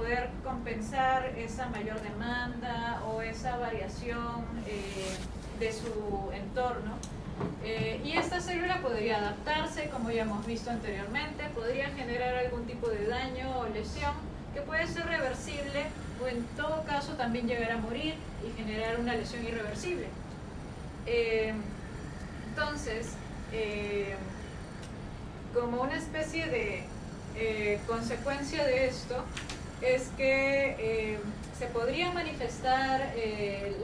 poder compensar esa mayor demanda o esa variación de su entorno. Y esta célula podría adaptarse, como ya hemos visto anteriormente, podría generar algún tipo de daño o lesión que puede ser reversible o en todo caso también llegar a morir y generar una lesión irreversible. Entonces, como una especie de consecuencia de esto, es que se podrían manifestar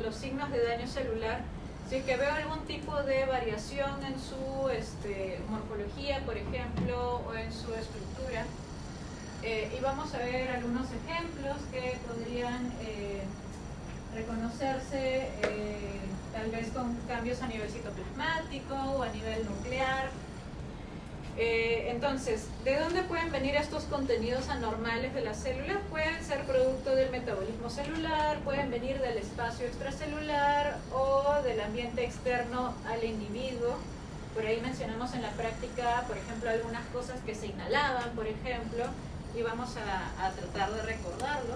los signos de daño celular si es que veo algún tipo de variación en su morfología, por ejemplo, o en su estructura. Y vamos a ver algunos ejemplos que podrían reconocerse tal vez con cambios a nivel citoplasmático o a nivel nuclear. Entonces, ¿de dónde pueden venir estos contenidos anormales de las células? Pueden ser producto del metabolismo celular, pueden venir del espacio extracelular o del ambiente externo al individuo. Por ahí mencionamos en la práctica, por ejemplo, algunas cosas que se inhalaban, por ejemplo, y vamos a tratar de recordarlo.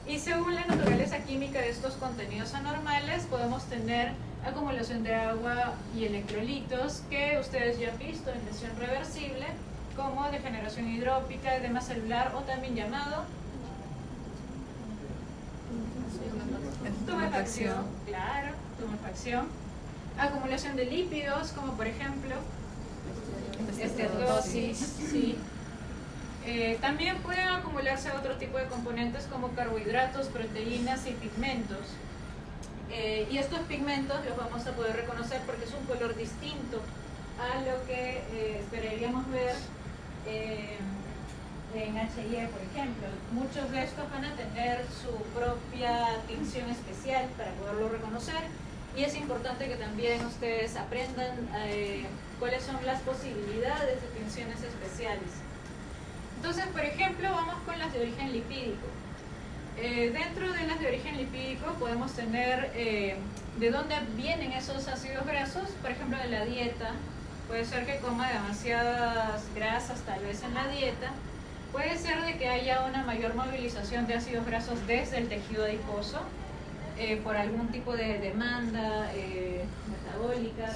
Y según la naturaleza química de estos contenidos anormales, podemos tener acumulación de agua y electrolitos que ustedes ya han visto en lesión reversible, como degeneración hidrópica, edema celular o también llamado tumefacción. Claro, tumefacción. Acumulación de lípidos, como por ejemplo esteatosis, sí. También pueden acumularse otro tipo de componentes como carbohidratos, proteínas y pigmentos. Y estos pigmentos los vamos a poder reconocer porque es un color distinto a lo que esperaríamos ver en HIE, por ejemplo. Muchos de estos van a tener su propia tinción especial para poderlo reconocer, y es importante que también ustedes aprendan cuáles son las posibilidades de tinciones especiales. Entonces, por ejemplo, vamos con las de origen lipídico. Dentro de las de origen lipídico podemos tener de dónde vienen esos ácidos grasos, por ejemplo de la dieta. Puede ser que coma demasiadas grasas tal vez en la dieta, puede ser de que haya una mayor movilización de ácidos grasos desde el tejido adiposo por algún tipo de demanda metabólica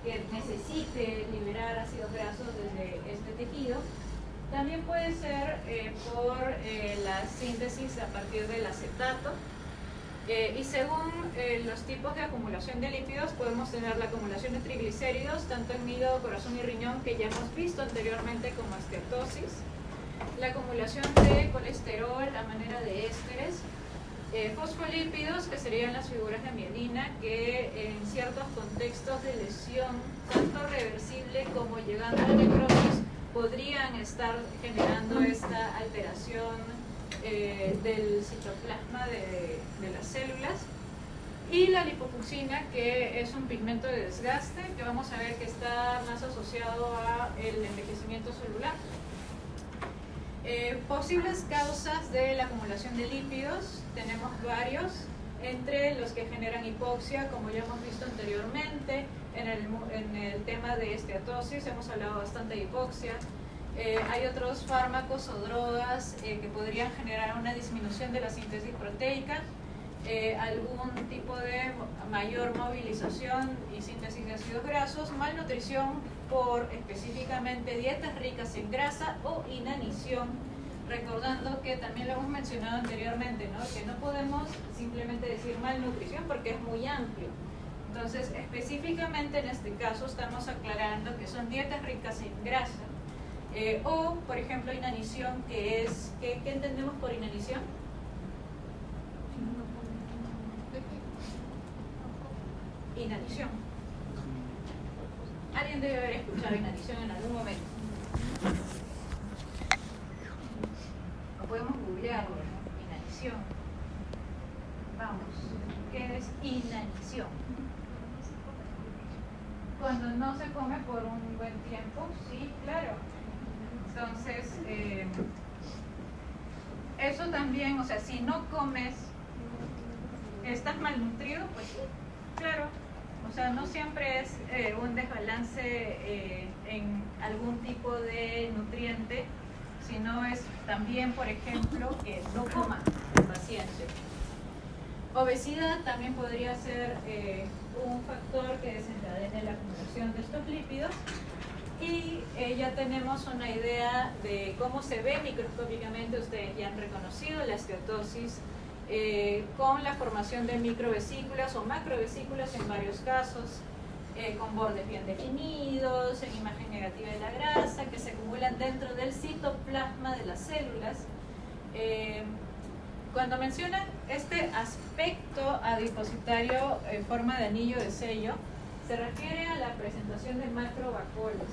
que necesite liberar ácidos grasos desde este tejido. También puede ser por la síntesis a partir del acetato, y según los tipos de acumulación de lípidos podemos tener la acumulación de triglicéridos tanto en hígado, corazón y riñón, que ya hemos visto anteriormente como esteatosis, la acumulación de colesterol a manera de ésteres, fosfolípidos, que serían las figuras de mielina, que en ciertos contextos de lesión tanto reversible como llegando a necrosis podrían estar generando esta alteración del citoplasma de las células, y la lipofucsina, que es un pigmento de desgaste que vamos a ver que está más asociado al envejecimiento celular. Posibles causas de la acumulación de lípidos tenemos varios, entre los que generan hipoxia, como ya hemos visto anteriormente. En el tema de esteatosis hemos hablado bastante de hipoxia. Hay otros fármacos o drogas que podrían generar una disminución de la síntesis proteica, algún tipo de mayor movilización y síntesis de ácidos grasos, malnutrición por específicamente dietas ricas en grasa o inanición, recordando que también lo hemos mencionado anteriormente, ¿no? Que no podemos simplemente decir malnutrición porque es muy amplio. Entonces, específicamente en este caso estamos aclarando que son dietas ricas en grasa, o, por ejemplo, inanición, que es, ¿qué entendemos por inanición? Inanición. Alguien debe haber escuchado inanición en algún momento. O podemos googlearlo, ¿no? Inanición. Vamos, ¿qué es inanición? Cuando no se come por un buen tiempo, sí, claro. Entonces, eso también, o sea, si no comes, ¿estás malnutrido? Pues sí, claro. O sea, no siempre es un desbalance en algún tipo de nutriente, sino es también, por ejemplo, que no coma el paciente. Obesidad también podría ser un factor que desencadene la acumulación de estos lípidos. Y ya tenemos una idea de cómo se ve microscópicamente. Ustedes ya han reconocido la esteatosis con la formación de microvesículas o macrovesículas en varios casos, con bordes bien definidos, en imagen negativa de la grasa, que se acumulan dentro del citoplasma de las células. Cuando mencionan este aspecto adipositario en forma de anillo de sello, se refiere a la presentación de macrovacuolas.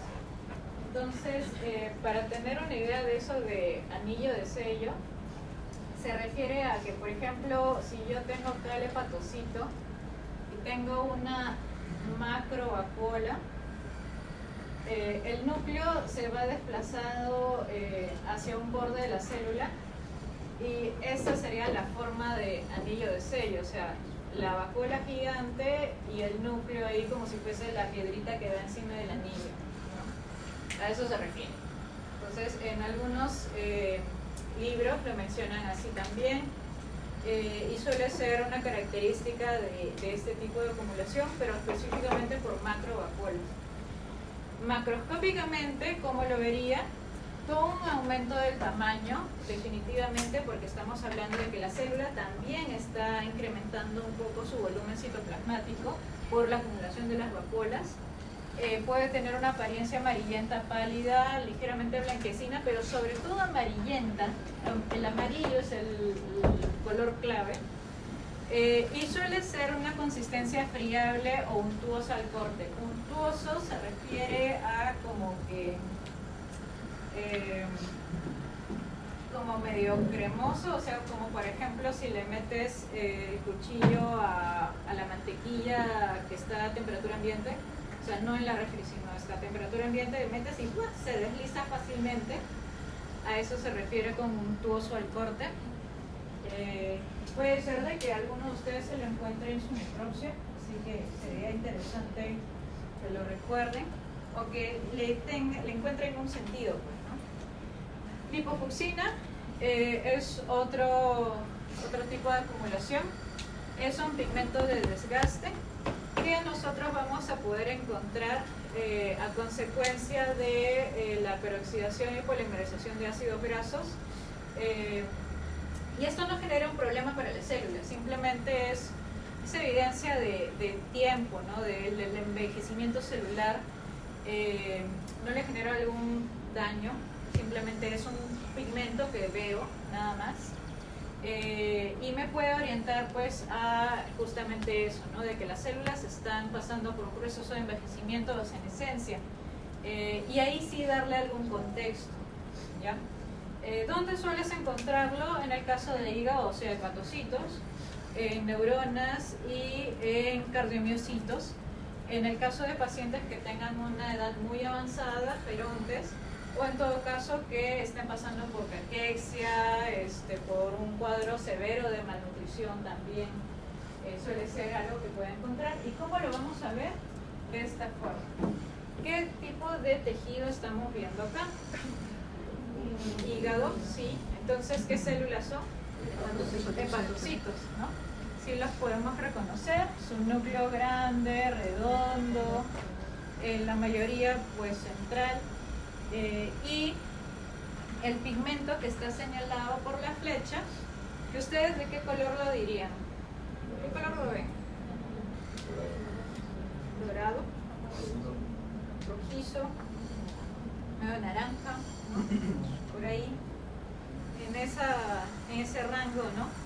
Entonces, para tener una idea de eso de anillo de sello, se refiere a que, por ejemplo, si yo tengo acá el hepatocito y tengo una macrovacuola, el núcleo se va desplazado hacia un borde de la célula y esa sería la forma de anillo de sello, o sea, la vacuola gigante y el núcleo ahí como si fuese la piedrita que va encima del anillo, ¿no? A eso se refiere. Entonces, en algunos libros lo mencionan así también, y suele ser una característica de este tipo de acumulación, pero específicamente por macrovacuolas. Macroscópicamente, ¿cómo lo vería? Todo un aumento del tamaño, definitivamente, porque estamos hablando de que la célula también está incrementando un poco su volumen citoplasmático por la acumulación de las vacuolas. Puede tener una apariencia amarillenta pálida, ligeramente blanquecina, pero sobre todo amarillenta. El amarillo es el color clave. Y suele ser una consistencia friable o untuosa al corte. Untuoso se refiere a como que como medio cremoso, o sea, como por ejemplo si le metes el cuchillo a la mantequilla que está a temperatura ambiente, o sea, no en la refri, sino está a temperatura ambiente, le metes y se desliza fácilmente. A eso se refiere como untuoso al corte. Puede ser de que alguno de ustedes se lo encuentre en su necropsia, así que sería interesante que lo recuerden o que le encuentren un sentido, pues, ¿no? Lipofucsina es otro tipo de acumulación. Es un pigmento de desgaste que nosotros vamos a poder encontrar a consecuencia de la peroxidación y polimerización de ácidos grasos. Y esto no genera un problema para las células, simplemente es evidencia de tiempo, ¿no? Del envejecimiento celular. No le genera algún daño, simplemente es un pigmento que veo, nada más. Y me puede orientar pues a justamente eso, ¿no? De que las células están pasando por un proceso de envejecimiento o senescencia. Y ahí sí darle algún contexto, ¿ya? ¿Dónde sueles encontrarlo? En el caso del hígado, o sea, hepatocitos, en neuronas y en cardiomiocitos. En el caso de pacientes que tengan una edad muy avanzada, gerontes, o en todo caso que estén pasando por caquexia, por un cuadro severo de malnutrición también, suele ser algo que pueden encontrar. ¿Y cómo lo vamos a ver? De esta forma. ¿Qué tipo de tejido estamos viendo acá? Hígado, sí. Entonces, ¿qué células son? Hepatocitos, ¿no? Sí los podemos reconocer, su núcleo grande, redondo, la mayoría pues central, y el pigmento que está señalado por la flecha, que ustedes ¿de qué color lo dirían? ¿Qué color lo ven? Dorado, rojizo, medio naranja, ¿no? Por ahí, en ese rango, ¿no?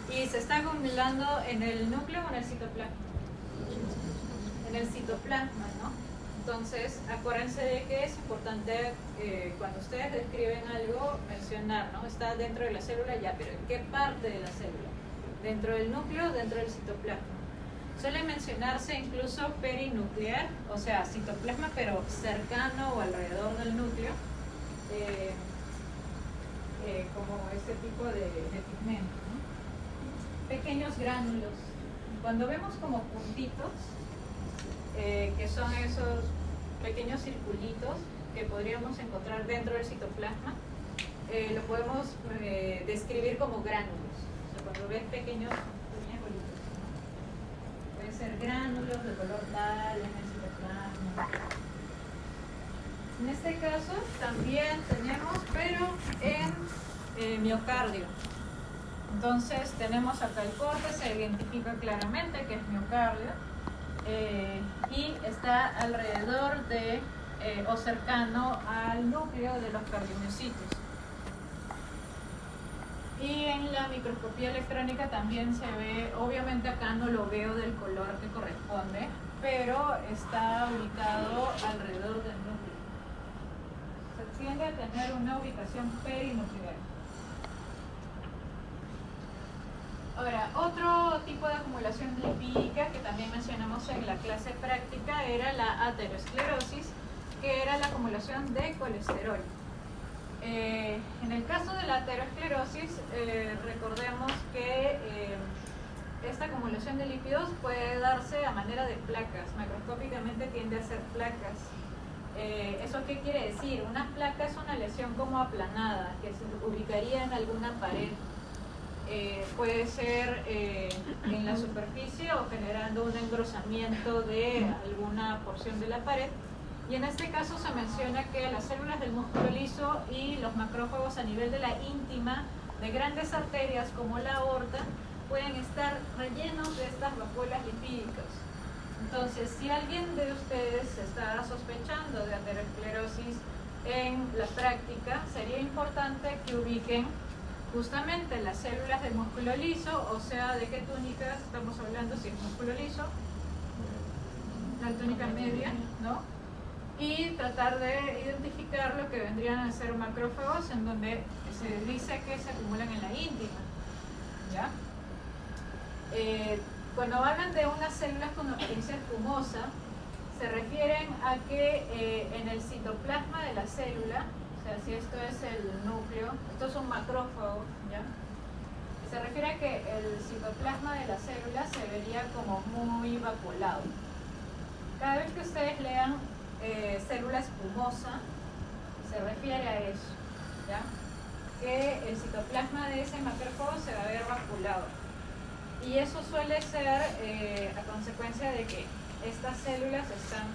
Y se está acumulando en el núcleo o en el citoplasma. En el citoplasma, ¿no? Entonces, acuérdense de que es importante cuando ustedes describen algo, mencionar, ¿no? Está dentro de la célula ya, pero ¿en qué parte de la célula? ¿Dentro del núcleo o dentro del citoplasma? Suele mencionarse incluso perinuclear, o sea, citoplasma, pero cercano o alrededor del núcleo, como este tipo de pigmento, ¿no? Pequeños gránulos. Cuando vemos como puntitos, que son esos pequeños circulitos que podríamos encontrar dentro del citoplasma, lo podemos describir como gránulos. O sea, cuando ves pequeñas bolitas, ¿no? Pueden ser gránulos de color tal, en el citoplasma. En este caso también tenemos, pero en miocardio. Entonces tenemos acá el corte, se identifica claramente que es miocardio y está alrededor de o cercano al núcleo de los cardiomiocitos. Y en la microscopía electrónica también se ve, obviamente acá no lo veo del color que corresponde, pero está ubicado alrededor del núcleo. Se tiende a tener una ubicación perinuclear. Ahora, otro tipo de acumulación lipídica que también mencionamos en la clase práctica era la aterosclerosis, que era la acumulación de colesterol. En el caso de la aterosclerosis, recordemos que esta acumulación de lípidos puede darse a manera de placas. Macroscópicamente tiende a ser placas. ¿Eso qué quiere decir? Una placa es una lesión como aplanada, que se ubicaría en alguna pared. Puede ser en la superficie o generando un engrosamiento de alguna porción de la pared. Y en este caso se menciona que las células del músculo liso y los macrófagos a nivel de la íntima de grandes arterias como la aorta pueden estar rellenos de estas vacuolas lipídicas. Entonces, si alguien de ustedes está sospechando de aterosclerosis en la práctica, sería importante que ubiquen justamente las células del músculo liso, o sea, de qué túnicas estamos hablando, si es músculo liso, la túnica media, ¿no? Y tratar de identificar lo que vendrían a ser macrófagos, en donde se dice que se acumulan en la íntima, ¿ya? Cuando hablan de unas células con apariencia espumosa, se refieren a que en el citoplasma de la célula, o sea, si esto es el núcleo, esto es un macrófago, ¿ya? Se refiere a que el citoplasma de la célula se vería como muy vacuolado. Cada vez que ustedes lean célula espumosa, se refiere a eso, ¿ya? Que el citoplasma de ese macrófago se va a ver vacuolado. Y eso suele ser a consecuencia de que estas células están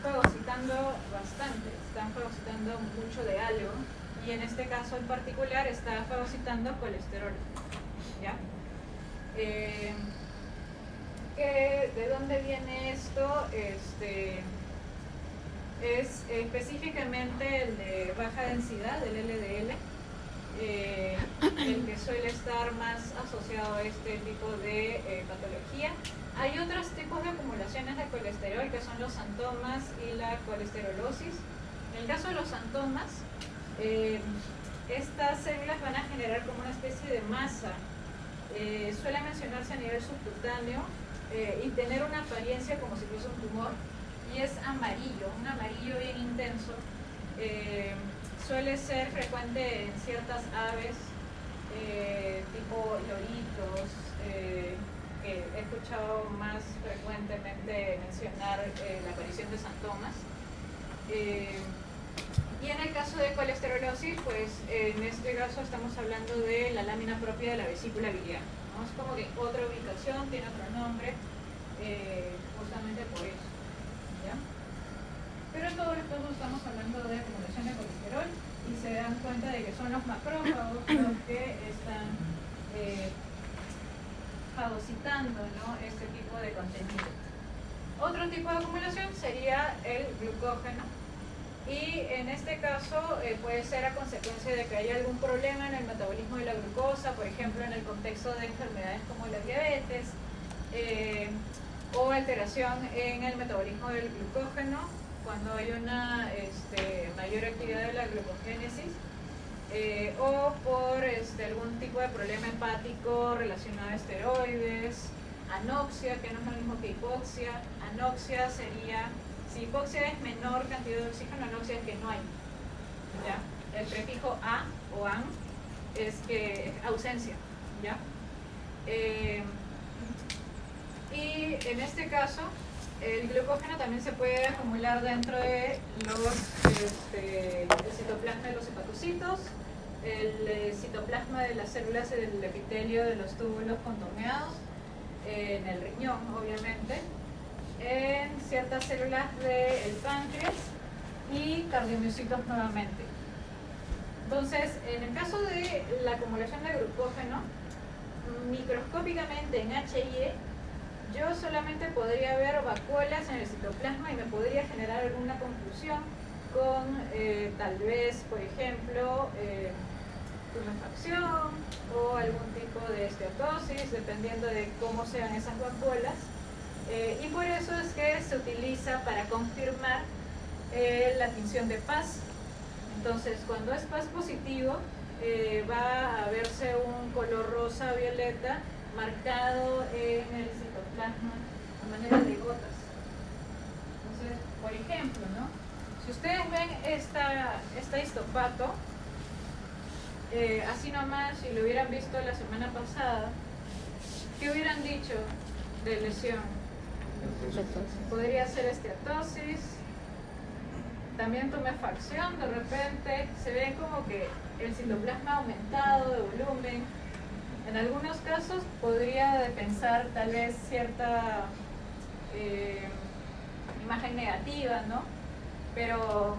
fagocitando bastante, están fagocitando mucho de algo, y en este caso en particular está fagocitando colesterol, ¿ya? ¿De dónde viene esto? Es específicamente el de baja densidad, el LDL, el que suele estar más asociado a este tipo de patología. Hay otros tipos de acumulaciones de colesterol que son los xantomas y la colesterolosis. En el caso de los xantomas, estas células van a generar como una especie de masa. Suele mencionarse a nivel subcutáneo y tener una apariencia como si fuese un tumor. Y es amarillo, un amarillo bien intenso. Suele ser frecuente en ciertas aves, tipo loritos, que he escuchado más frecuentemente mencionar la aparición de xantomas. Y en el caso de colesterolosis, pues en este caso estamos hablando de la lámina propia de la vesícula biliar, ¿no? Es como que otra ubicación, tiene otro nombre, justamente por eso, ¿ya? Pero en todo esto estamos hablando de acumulación de colesterol y se dan cuenta de que son los macrófagos los que están fagocitando, ¿no?, este tipo de contenido. Otro tipo de acumulación sería el glucógeno, y en este caso puede ser a consecuencia de que haya algún problema en el metabolismo de la glucosa, por ejemplo en el contexto de enfermedades como la diabetes, o alteración en el metabolismo del glucógeno cuando hay una mayor actividad de la glucogénesis, o por algún tipo de problema hepático relacionado a esteroides, anoxia, que no es lo mismo que hipoxia. Anoxia sería, si hipoxia es menor cantidad de oxígeno, anoxia es que no hay, ¿ya? El prefijo a o an es que es ausencia, ¿ya? Y en este caso, el glucógeno también se puede acumular dentro de el citoplasma de los hepatocitos, el citoplasma de las células del epitelio de los túbulos contorneados, en el riñón, obviamente, en ciertas células del páncreas y cardiomiocitos nuevamente. Entonces, en el caso de la acumulación de glucógeno, microscópicamente en HIE, yo solamente podría ver vacuolas en el citoplasma y me podría generar alguna confusión con tal vez, por ejemplo, tumefacción o algún tipo de esteatosis, dependiendo de cómo sean esas vacuolas. Y por eso es que se utiliza para confirmar la tinción de Paz. Entonces, cuando es Paz positivo, va a verse un color rosa violeta marcado en el citoplasma a manera de gotas. Entonces, por ejemplo, ¿no? Si ustedes ven esta histopato, así nomás, si lo hubieran visto la semana pasada, ¿qué hubieran dicho de lesión? Podría ser esteatosis, también tumefacción, de repente se ve como que el citoplasma ha aumentado de volumen. En algunos casos podría pensar tal vez cierta imagen negativa, ¿no? Pero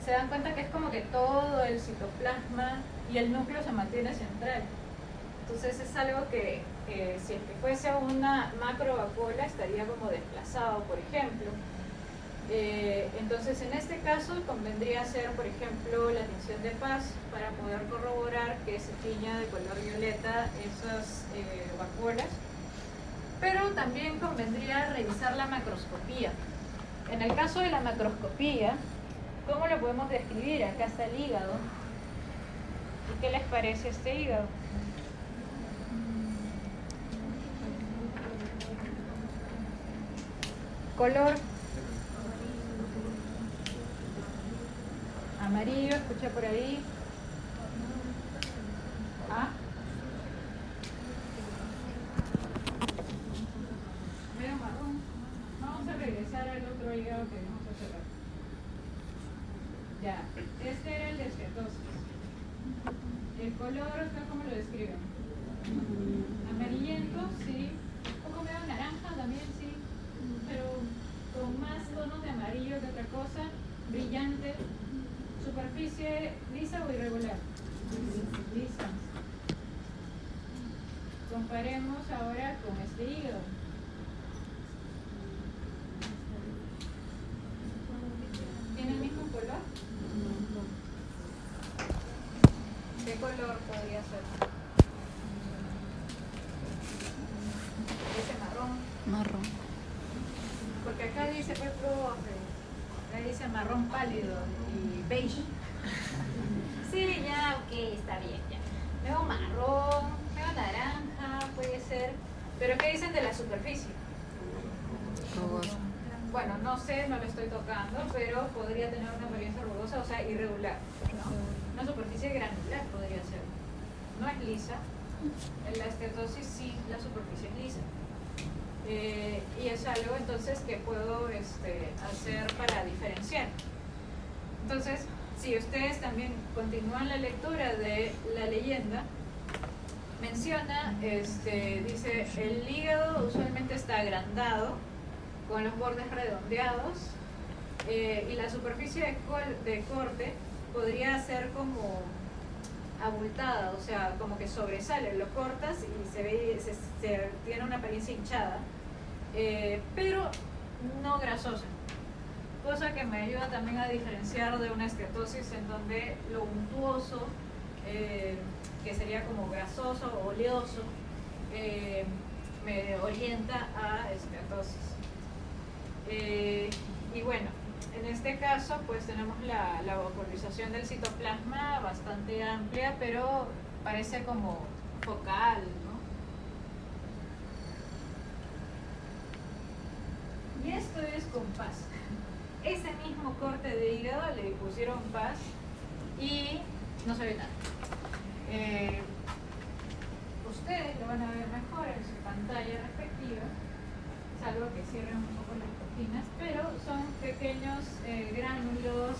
se dan cuenta que es como que todo el citoplasma y el núcleo se mantiene central. Entonces es algo que si es que fuese una macrovacuola estaría como desplazado, por ejemplo. Entonces en este caso convendría hacer, por ejemplo, la tinción de Paz para poder corroborar que se tiña de color violeta esas vacuolas. Pero también convendría revisar la macroscopía. En el caso de la macroscopía, ¿cómo lo podemos describir? Acá está el hígado. ¿Y qué les parece este hígado? Color amarillo, escuché por ahí. ¿Ah? Medio marrón. Vamos a regresar al otro hígado que vimos hace rato. Ya, este era el de esteatosis. El color, ¿cómo lo describen? Amarillento, sí. Un poco medio naranja también, sí. Pero con más tonos de amarillo que otra cosa. Brillante. Superficie lisa o irregular. Lisa. Comparemos ahora con este hígado. ¿Tiene el mismo color? ¿Qué color podría ser? Ese marrón. Marrón. Porque acá dice acá dice marrón pálido y beige. Sí, ya, ok, está bien, ya. Veo marrón, veo naranja, puede ser. Pero ¿qué dicen de la superficie? Rugoso. Bueno, no sé, no lo estoy tocando, pero podría tener una apariencia rugosa, o sea, irregular, ¿no? Una superficie granular podría ser. No es lisa. En la esteatosis sí, la superficie es lisa. Y es algo entonces que puedo hacer para diferenciar. Entonces, si ustedes también continúan la lectura de la leyenda, menciona, dice, el hígado usualmente está agrandado, con los bordes redondeados, y la superficie de corte podría ser como abultada, o sea, como que sobresale, lo cortas y se ve, se tiene una apariencia hinchada, pero no grasosa, cosa que me ayuda también a diferenciar de una esteatosis en donde lo untuoso, que sería como grasoso o oleoso, me orienta a esteatosis. Y bueno, en este caso pues tenemos la vacuolización del citoplasma bastante amplia, pero parece como focal, ¿no? Y esto es con Paz. Ese mismo corte de hígado le pusieron Paz y no se ve nada. Ustedes lo van a ver mejor en su pantalla respectiva, salvo que cierren un poco las cortinas, pero son pequeños gránulos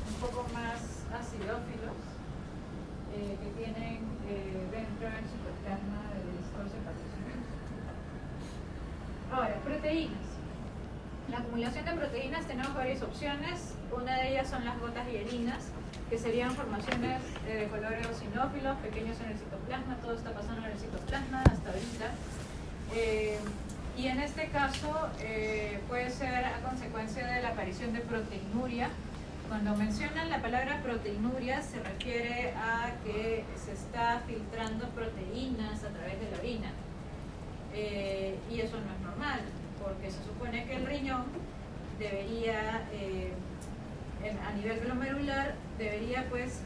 un poco más acidófilos dentro del citoplasma del escorzo hepatocellular. Ahora, proteínas. La acumulación de proteínas tenemos varias opciones. Una de ellas son las gotas hialinas, que serían formaciones de color eosinófilos, pequeños en el citoplasma. Todo está pasando en el citoplasma hasta ahorita. Y en este caso puede ser a consecuencia de la aparición de proteinuria. Cuando mencionan la palabra proteinuria se refiere a que se está filtrando proteínas a través de la orina. Y eso no es normal, porque se supone que el riñón debería, a nivel glomerular, debería pues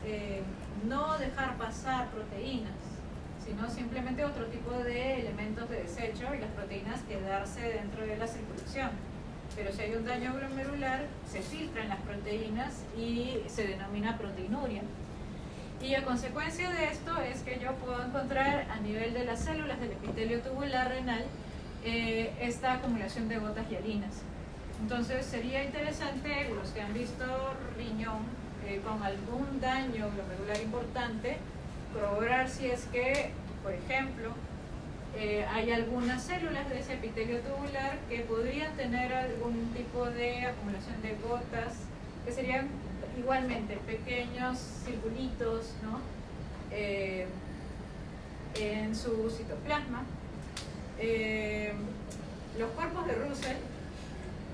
no dejar pasar proteínas, sino simplemente otro tipo de elementos de desecho y las proteínas quedarse dentro de la circulación. Pero si hay un daño glomerular, se filtran las proteínas y se denomina proteinuria. Y a consecuencia de esto es que yo puedo encontrar a nivel de las células del epitelio tubular renal esta acumulación de gotas hialinas. Entonces sería interesante, los que han visto riñón con algún daño glomerular importante, corroborar si es que, por ejemplo, hay algunas células de ese epitelio tubular que podrían tener algún tipo de acumulación de gotas, que serían igualmente pequeños circulitos, ¿no? En su citoplasma. Los cuerpos de Russell,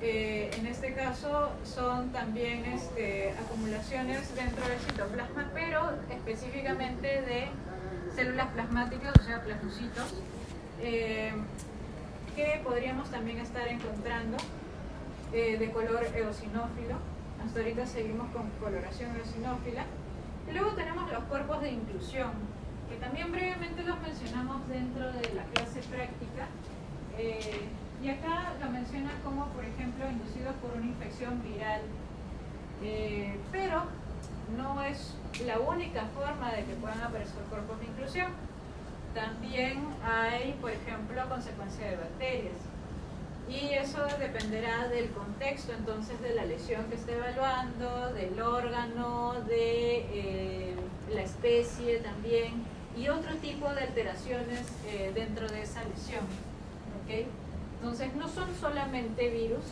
en este caso, son también acumulaciones dentro del citoplasma, pero específicamente de células plasmáticas, o sea, plasmocitos, que podríamos también estar encontrando de color eosinófilo. Hasta ahorita seguimos con coloración eosinófila. Y luego tenemos los cuerpos de inclusión, que también brevemente los mencionamos dentro de la clase práctica. Y acá lo menciona como, por ejemplo, inducidos por una infección viral. Pero no es la única forma de que puedan aparecer cuerpos de inclusión. También hay, por ejemplo, consecuencia de bacterias. Y eso dependerá del contexto, entonces, de la lesión que esté evaluando, del órgano, de la especie también, y otro tipo de alteraciones dentro de esa lesión. ¿Okay? Entonces, no son solamente virus.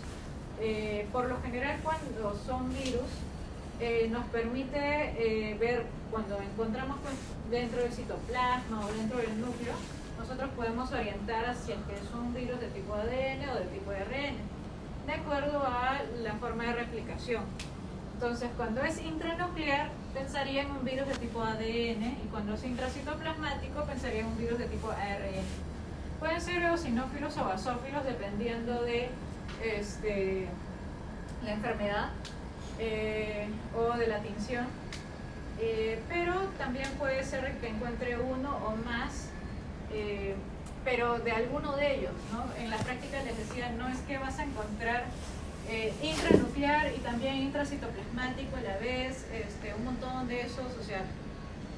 Por lo general, cuando son virus, nos permite ver, cuando encontramos pues, dentro del citoplasma o dentro del núcleo, nosotros podemos orientar hacia que es un virus de tipo ADN o de tipo ARN, de acuerdo a la forma de replicación. Entonces, cuando es intranuclear, pensaría en un virus de tipo ADN, y cuando es intracitoplasmático, pensaría en un virus de tipo ARN. Pueden ser eosinófilos o basófilos, dependiendo de la enfermedad o de la tinción. Pero también puede ser que encuentre uno o más, pero de alguno de ellos, ¿no? En la práctica les decía, no es que vas a encontrar intranuclear y también intracitoplasmático a la vez, un montón de esos, o sea,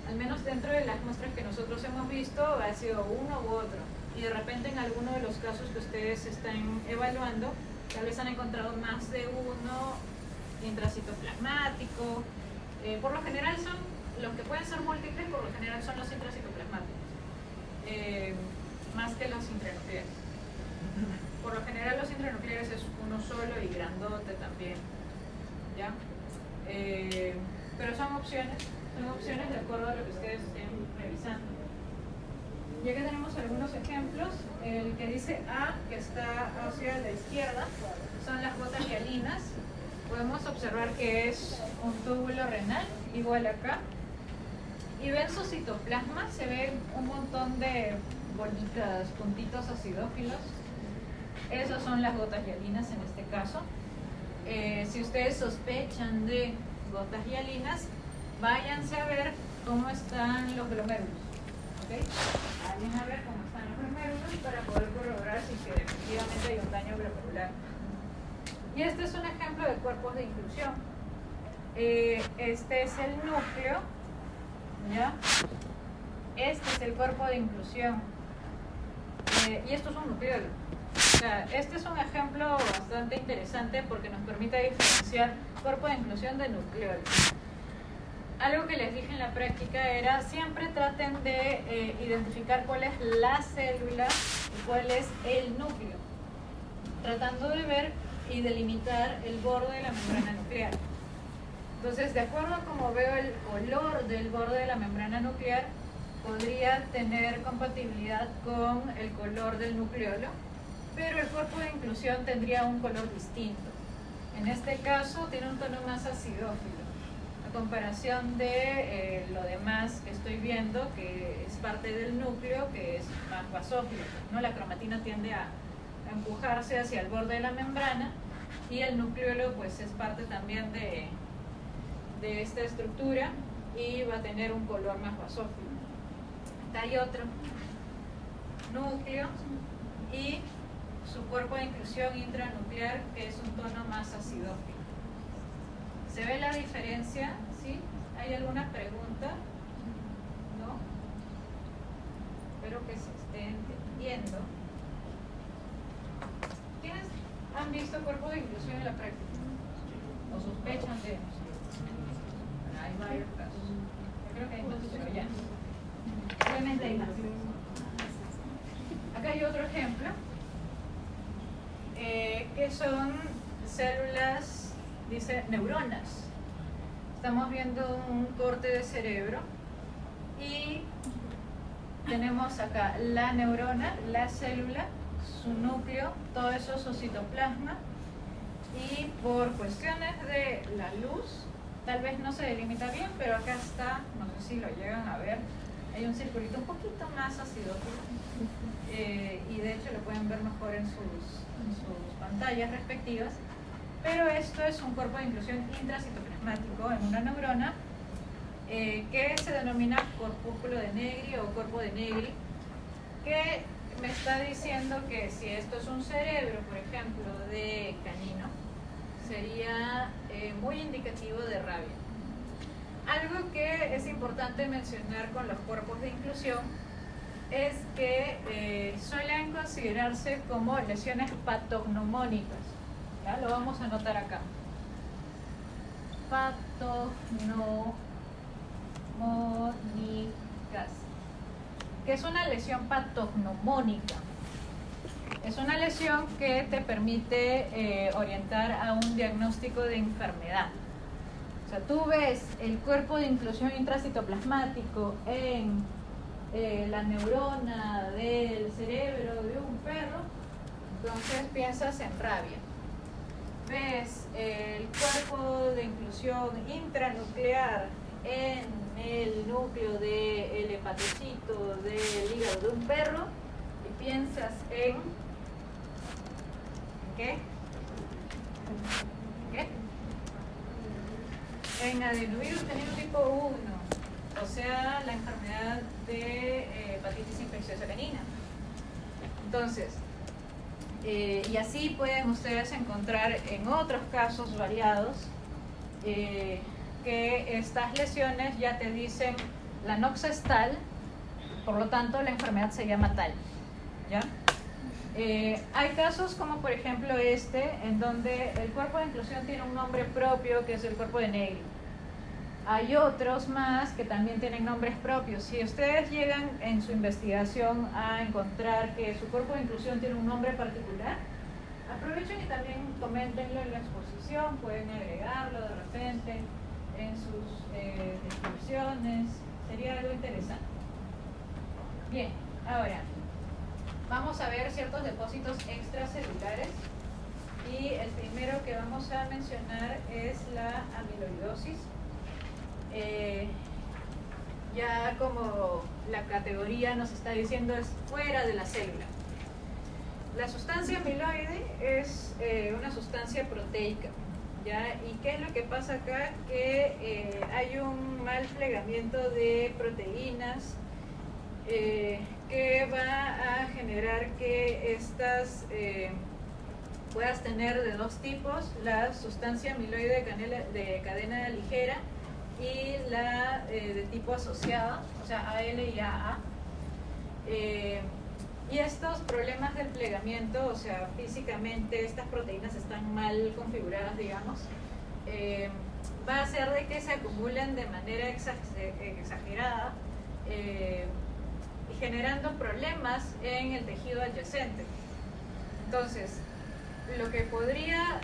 al menos dentro de las muestras que nosotros hemos visto, ha sido uno u otro. Y de repente en alguno de los casos que ustedes están evaluando, tal vez han encontrado más de uno intracitoplasmático. Por lo general son, los que pueden ser múltiples, por lo general son los intracitoplasmáticos, más que los intranucleares. Por lo general los intranucleares es uno solo y grandote también, ¿ya? Pero son opciones de acuerdo a lo que ustedes estén revisando. Ya que tenemos algunos ejemplos, el que dice A, que está hacia la izquierda, son las gotas hialinas. Podemos observar que es un túbulo renal, igual acá. Y ven su citoplasma, se ven un montón de bolitas, puntitos acidófilos. Esas son las gotas hialinas en este caso. Si ustedes sospechan de gotas hialinas, váyanse a ver cómo están los glomérulos. ¿Okay? Vayan a ver cómo están los glomérulos para poder corroborar si que efectivamente hay un daño glomerular. Y este es un ejemplo de cuerpos de inclusión. Este es el núcleo, ¿ya? Este es el cuerpo de inclusión. Y esto es un nucleolo. O sea, este es un ejemplo bastante interesante porque nos permite diferenciar cuerpo de inclusión de nucleolo. algo que les dije en la práctica era siempre traten de identificar cuál es la célula y cuál es el núcleo, tratando de ver y delimitar el borde de la membrana nuclear. Entonces, de acuerdo a cómo veo el color del borde de la membrana nuclear, podría tener compatibilidad con el color del nucleolo, pero el cuerpo de inclusión tendría un color distinto. En este caso tiene un tono más acidófilo, a comparación de lo demás que estoy viendo, que es parte del núcleo, que es más basófilo, ¿no? La cromatina tiende a empujarse hacia el borde de la membrana, y el nucleolo pues es parte también de esta estructura y va a tener un color más basófilo. Hay otro núcleo y su cuerpo de inclusión intranuclear, que es un tono más acidófilo. ¿Se ve la diferencia? ¿Sí? ¿Hay alguna pregunta? ¿No? Espero que se esté entendiendo. ¿Quiénes han visto cuerpo de inclusión en la práctica? ¿O sospechan de? Hay varios casos. Yo creo que hay más, pero ya. Obviamente hay más. Acá hay otro ejemplo, que son células, dice neuronas. Estamos viendo un corte de cerebro y tenemos acá la neurona, la célula, su núcleo, todo eso es su citoplasma, y por cuestiones de la luz, tal vez no se delimita bien, pero acá está, no sé si lo llegan a ver, hay un circulito un poquito más acidófilo, y de hecho lo pueden ver mejor en sus pantallas respectivas, pero esto es un cuerpo de inclusión intracitoplasmático en una neurona, que se denomina corpúsculo de Negri o cuerpo de Negri, que me está diciendo que si esto es un cerebro, por ejemplo, de canino, sería muy indicativo de rabia. Algo que es importante mencionar con los cuerpos de inclusión es que suelen considerarse como lesiones patognomónicas. ¿Ya? Lo vamos a anotar acá. Patognomónicas. ¿Qué es una lesión patognomónica? Es una lesión que te permite orientar a un diagnóstico de enfermedad. O sea, tú ves el cuerpo de inclusión intracitoplasmático en la neurona del cerebro de un perro, entonces piensas en rabia. Ves el cuerpo de inclusión intranuclear en el núcleo del hepatocito del hígado de un perro y piensas en ¿qué? ¿Qué? En adenovirus tipo 1, o sea, la enfermedad de hepatitis infecciosa canina. Entonces, y así pueden ustedes encontrar en otros casos variados que estas lesiones ya te dicen la noxa es tal, por lo tanto la enfermedad se llama tal, ¿ya? Hay casos como por ejemplo en donde el cuerpo de inclusión tiene un nombre propio, que es el cuerpo de Negri. Hay otros más que también tienen nombres propios. Si ustedes llegan en su investigación a encontrar que su cuerpo de inclusión tiene un nombre particular, aprovechen y también coméntenlo en la exposición, pueden agregarlo de repente en sus descripciones, sería algo interesante. Bien, ahora vamos a ver ciertos depósitos extracelulares y el primero que vamos a mencionar es la amiloidosis. Ya como la categoría nos está diciendo, es fuera de la célula. La sustancia amiloide es una sustancia proteica, ¿ya? ¿Y qué es lo que pasa acá? Que hay un mal plegamiento de proteínas que va a generar que estas puedas tener de dos tipos: la sustancia amiloide de cadena ligera y la de tipo asociada, o sea, AL y AA. Y estos problemas del plegamiento, o sea, físicamente estas proteínas están mal configuradas, digamos, va a hacer de que se acumulen de manera exagerada, generando problemas en el tejido adyacente. Entonces, lo que podría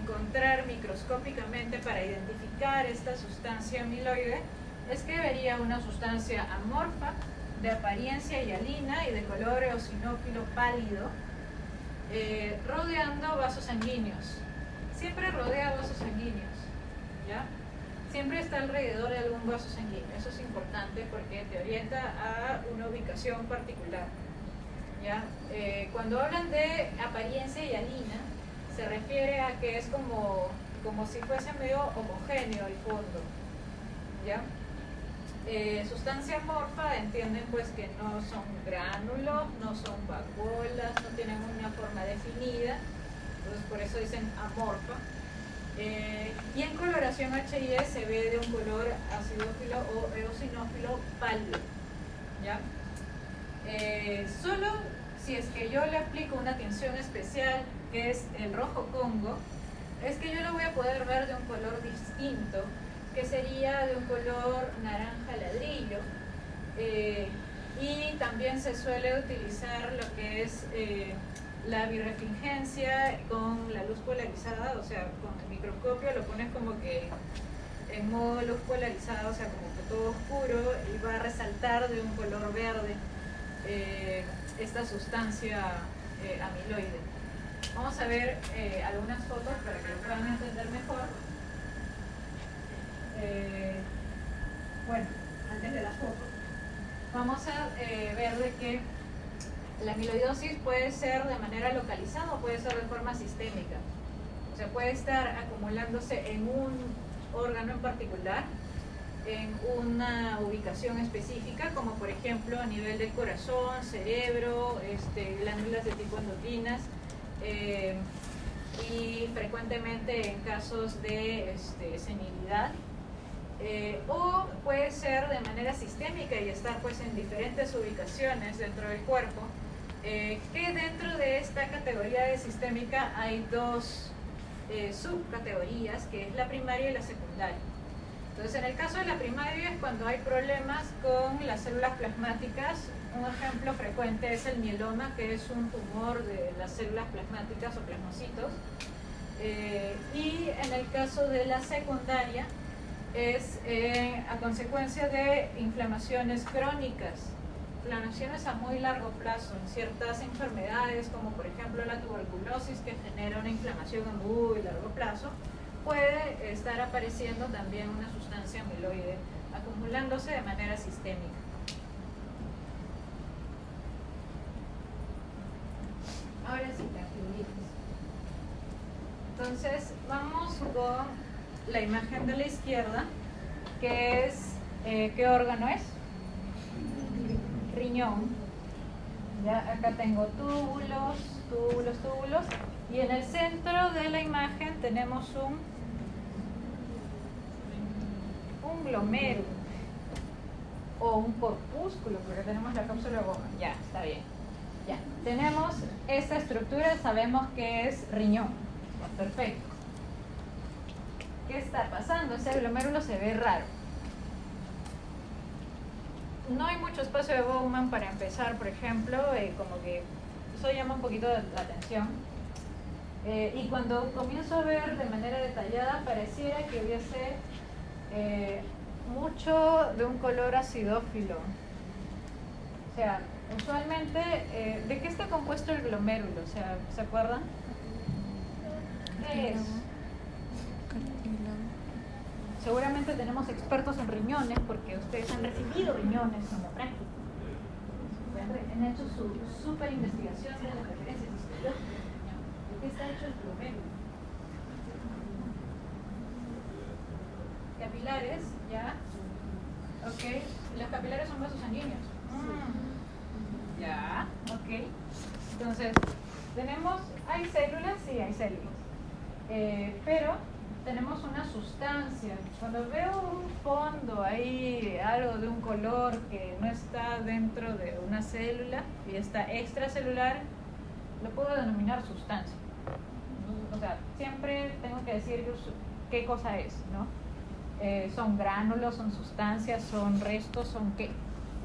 encontrar microscópicamente para identificar esta sustancia amiloide es que vería una sustancia amorfa, de apariencia hialina y de color eosinófilo pálido, rodeando vasos sanguíneos. Siempre rodea vasos sanguíneos, ¿ya? Siempre está alrededor de algún vaso sanguíneo. Eso es importante porque te orienta a una ubicación particular, ¿ya? Cuando hablan de apariencia hialina, se refiere a que es como si fuese medio homogéneo el fondo, ¿ya? Sustancia amorfa, entienden pues que no son gránulos, no son vacuolas, no tienen una forma definida, entonces por eso dicen amorfa. Y en coloración HIE se ve de un color acidófilo o eosinófilo pálido, ¿ya? Solo si es que yo le aplico una tinción especial, que es el rojo Congo, es que yo lo voy a poder ver de un color distinto, que sería de un color naranja ladrillo, y también se suele utilizar lo que es la birrefringencia con la luz polarizada, o sea, con el microscopio lo pones como que en modo luz polarizada, o sea, como que todo oscuro, y va a resaltar de un color verde esta sustancia amiloide. Vamos a ver algunas fotos para que lo puedan entender mejor. Bueno, antes de las fotos, vamos a ver de que la amiloidosis puede ser de manera localizada o puede ser de forma sistémica. O sea, puede estar acumulándose en un órgano en particular, en una ubicación específica, como por ejemplo a nivel del corazón, cerebro, glándulas de tipo endocrinas, y frecuentemente en casos de senilidad. O puede ser de manera sistémica y estar pues en diferentes ubicaciones dentro del cuerpo, que dentro de esta categoría de sistémica hay dos subcategorías, que es la primaria y la secundaria. Entonces, en el caso de la primaria es cuando hay problemas con las células plasmáticas. Un ejemplo frecuente es el mieloma, que es un tumor de las células plasmáticas o plasmocitos. Y en el caso de la secundaria es a consecuencia de inflamaciones crónicas, inflamaciones a muy largo plazo en ciertas enfermedades, como por ejemplo la tuberculosis, que genera una inflamación a muy largo plazo. Puede estar apareciendo también una sustancia amiloide acumulándose de manera sistémica. Ahora sí, la fluiditis. Entonces, vamos con la imagen de la izquierda, que es, ¿qué órgano es? Riñón. Ya, acá tengo túbulos, y en el centro de la imagen tenemos un glomérulo o un corpúsculo, porque tenemos la cápsula de goma. Ya, está bien. Ya, tenemos esta estructura, sabemos que es riñón. Perfecto. ¿Qué está pasando? Ese glomérulo se ve raro. No hay mucho espacio de Bowman para empezar, por ejemplo, como que eso llama un poquito la atención. Y cuando comienzo a ver de manera detallada, pareciera que hubiese mucho de un color acidófilo. O sea, usualmente, ¿de qué está compuesto el glomérulo? O sea, ¿se acuerdan? ¿Qué es? Seguramente tenemos expertos en riñones porque ustedes han recibido riñones en la práctica. Han hecho su super investigación de las referencias histológicas del riñón. ¿De qué está hecho el glomérulo? Capilares, ¿ya? Ok. Los capilares son vasos sanguíneos. Ya, ok. Entonces, tenemos, ¿hay células? Sí, hay células. Pero tenemos una sustancia. Cuando veo un fondo ahí, algo de un color que no está dentro de una célula y está extracelular, lo puedo denominar sustancia. O sea, siempre tengo que decir qué cosa es, ¿no? son gránulos, son sustancias, son restos, son qué,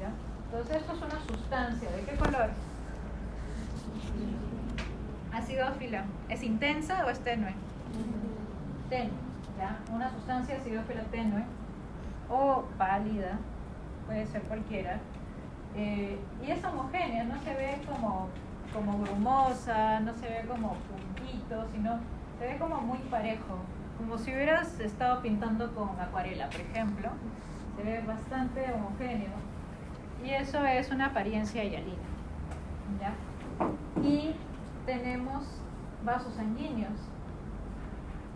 ¿ya? Entonces esto es una sustancia. ¿De qué color? Acidófila. ¿Es intensa o es tenue? Tenue, ¿ya? Una sustancia acidófila tenue o pálida, puede ser cualquiera, y es homogénea, no se ve como grumosa, no se ve como puntitos, sino se ve como muy parejo, como si hubieras estado pintando con acuarela, por ejemplo. Se ve bastante homogéneo y eso es una apariencia hialina, ¿ya? Y tenemos vasos sanguíneos,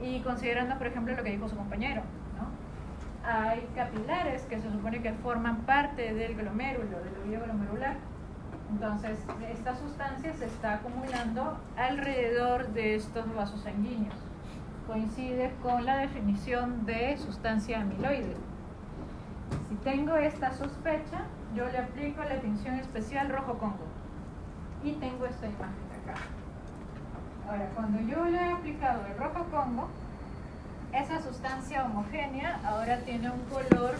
y considerando por ejemplo lo que dijo su compañero, ¿no? Hay capilares que se supone que forman parte del glomérulo, del ovillo glomerular. Entonces esta sustancia se está acumulando alrededor de estos vasos sanguíneos. Coincide con la definición de sustancia amiloide. Si tengo esta sospecha, yo le aplico la tinción especial rojo Congo y tengo esta imagen de acá. Ahora, cuando yo le he aplicado el rojo Congo, esa sustancia homogénea ahora tiene un color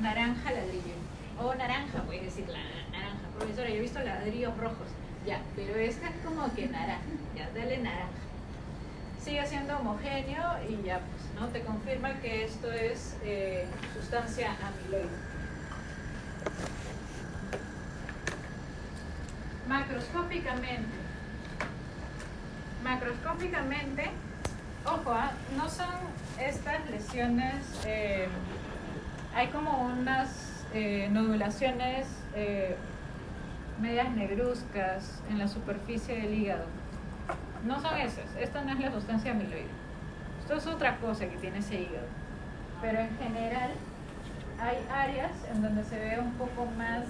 naranja ladrillo, o naranja, puedes decir naranja. Profesora, yo he visto ladrillos rojos, ya, pero esta es como que naranja, ya, dale naranja. Sigue siendo homogéneo y ya, pues, ¿no? Te confirma que esto es sustancia amiloide. Macroscópicamente, ojo, no son estas lesiones, hay como unas nodulaciones medias negruzcas en la superficie del hígado. No son esas, esta no es la sustancia amiloide. Esto es otra cosa que tiene ese hígado. Pero en general hay áreas en donde se ve un poco más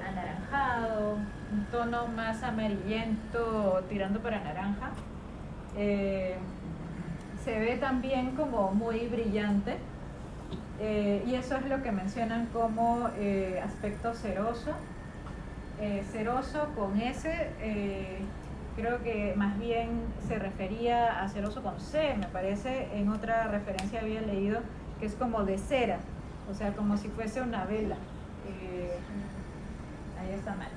anaranjado, un tono más amarillento tirando para naranja. Se ve también como muy brillante, y eso es lo que mencionan como aspecto ceroso. Ceroso con S, creo que más bien se refería a ceroso con C, me parece. En otra referencia había leído que es como de cera, o sea, como si fuese una vela. Ahí está mal.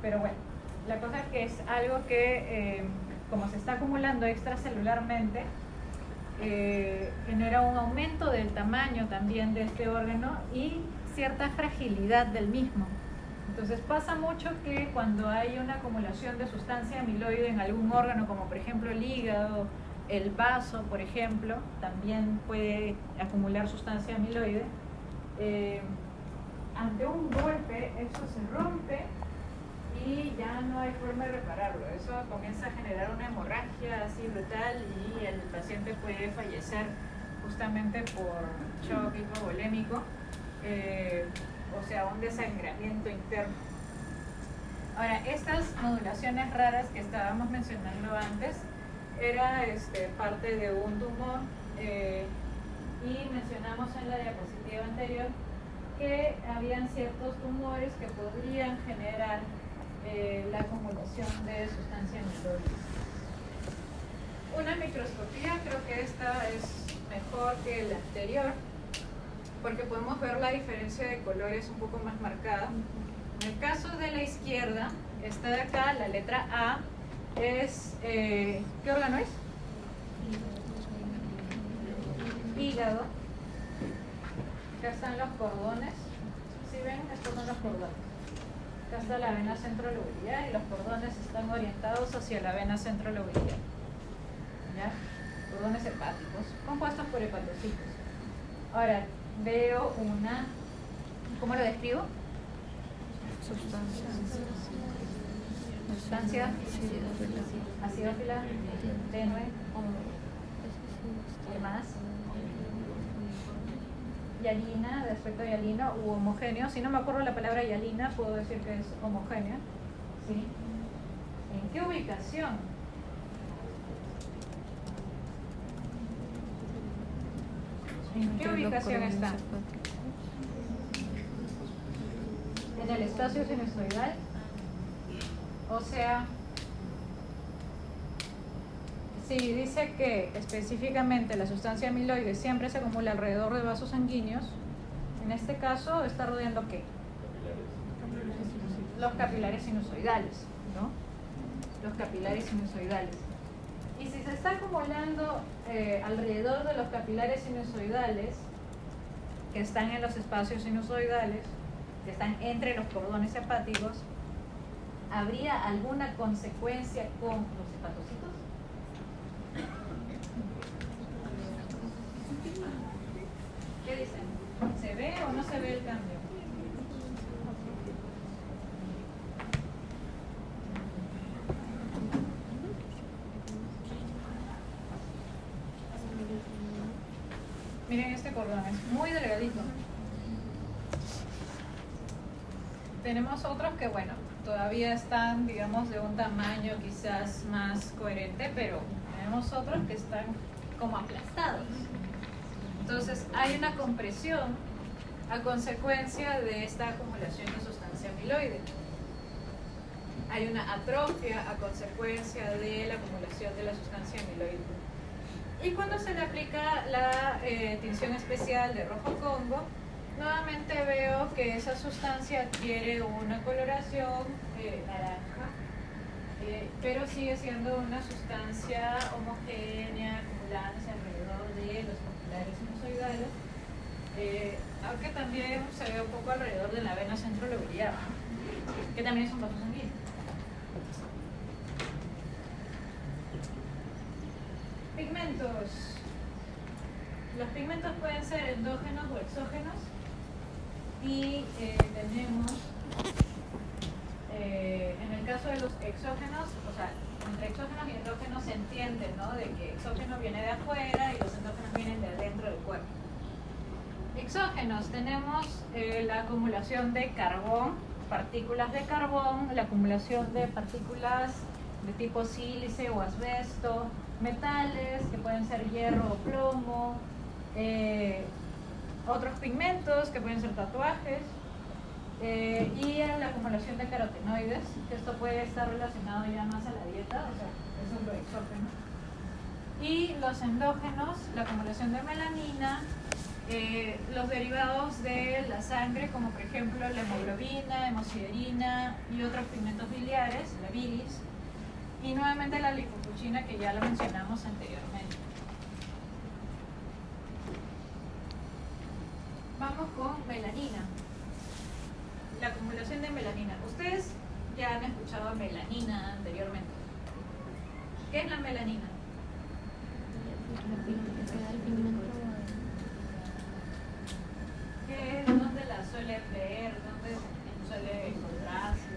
Pero bueno, la cosa es que es algo que, como se está acumulando extracelularmente, genera un aumento del tamaño también de este órgano y cierta fragilidad del mismo. Entonces pasa mucho que cuando hay una acumulación de sustancia amiloide en algún órgano, como por ejemplo el hígado, el vaso, por ejemplo, también puede acumular sustancia amiloide. Ante un golpe, eso se rompe y ya no hay forma de repararlo. Eso comienza a generar una hemorragia así brutal y el paciente puede fallecer justamente por shock hipovolémico, o sea, un desangramiento interno. Ahora, estas modulaciones raras que estábamos mencionando antes era parte de un tumor, y mencionamos en la diapositiva anterior que habían ciertos tumores que podrían generar la acumulación de sustancia amiloide. Una microscopía, creo que esta es mejor que la anterior, porque podemos ver la diferencia de colores un poco más marcada. En el caso de la izquierda, está de acá, la letra A, es, ¿qué órgano es? Hígado. Acá están los cordones. ¿Sí ven? Estos son los cordones. Acá está la vena centrolobbiliar y los cordones están orientados hacia la vena centrolobbiliar. ¿Ya? Cordones hepáticos, compuestos por hepatocitos. Ahora, veo una, ¿cómo lo describo? Sustancia acidófila, tenue, ¿qué más? Hialina, de aspecto hialino u homogéneo. Si no me acuerdo la palabra hialina, puedo decir que es homogénea. ¿Sí? ¿En qué ubicación? ¿En qué ubicación está? En el espacio sinusoidal, o sea, Sí, dice que específicamente la sustancia amiloide siempre se acumula alrededor de vasos sanguíneos. En este caso está rodeando ¿qué? Los capilares sinusoidales, ¿no? Los capilares sinusoidales. Y si se está acumulando alrededor de los capilares sinusoidales, que están en los espacios sinusoidales, que están entre los cordones hepáticos, ¿habría alguna consecuencia con los hepatocitos? ¿Qué dicen? ¿Se ve o no se ve el cambio? Miren este cordón, es muy delgadito. Tenemos otros que, bueno, todavía están, digamos, de un tamaño quizás más coherente, pero tenemos otros que están como aplastados. Entonces, hay una compresión a consecuencia de esta acumulación de sustancia amiloide. Hay una atrofia a consecuencia de la acumulación de la sustancia amiloide. Y cuando se le aplica la tinción especial de rojo Congo, nuevamente veo que esa sustancia adquiere una coloración naranja, pero sigue siendo una sustancia homogénea, acumulándose alrededor de los capilares sinusoidales, aunque también se ve un poco alrededor de la vena centrolobiliar, que también es un vaso sanguíneo. Pigmentos. Los pigmentos pueden ser endógenos o exógenos y tenemos, en el caso de los exógenos, o sea, entre exógenos y endógenos se entiende, ¿no? De que exógeno viene de afuera y los endógenos vienen de adentro del cuerpo. Exógenos, tenemos la acumulación de carbón, partículas de carbón, la acumulación de partículas de tipo sílice o asbesto, metales que pueden ser hierro o plomo, otros pigmentos que pueden ser tatuajes, y la acumulación de carotenoides, que esto puede estar relacionado ya más a la dieta, o sea, eso es lo exógeno. Y los endógenos, la acumulación de melanina, los derivados de la sangre, como por ejemplo la hemoglobina, hemosiderina y otros pigmentos biliares, la bilis, y nuevamente la lipofucina, que ya lo mencionamos anteriormente. Vamos con melanina. La acumulación de melanina. Ustedes ya han escuchado melanina anteriormente. ¿Qué es la melanina? ¿Qué es? ¿Dónde la suele ver? ¿Dónde suele encontrarse?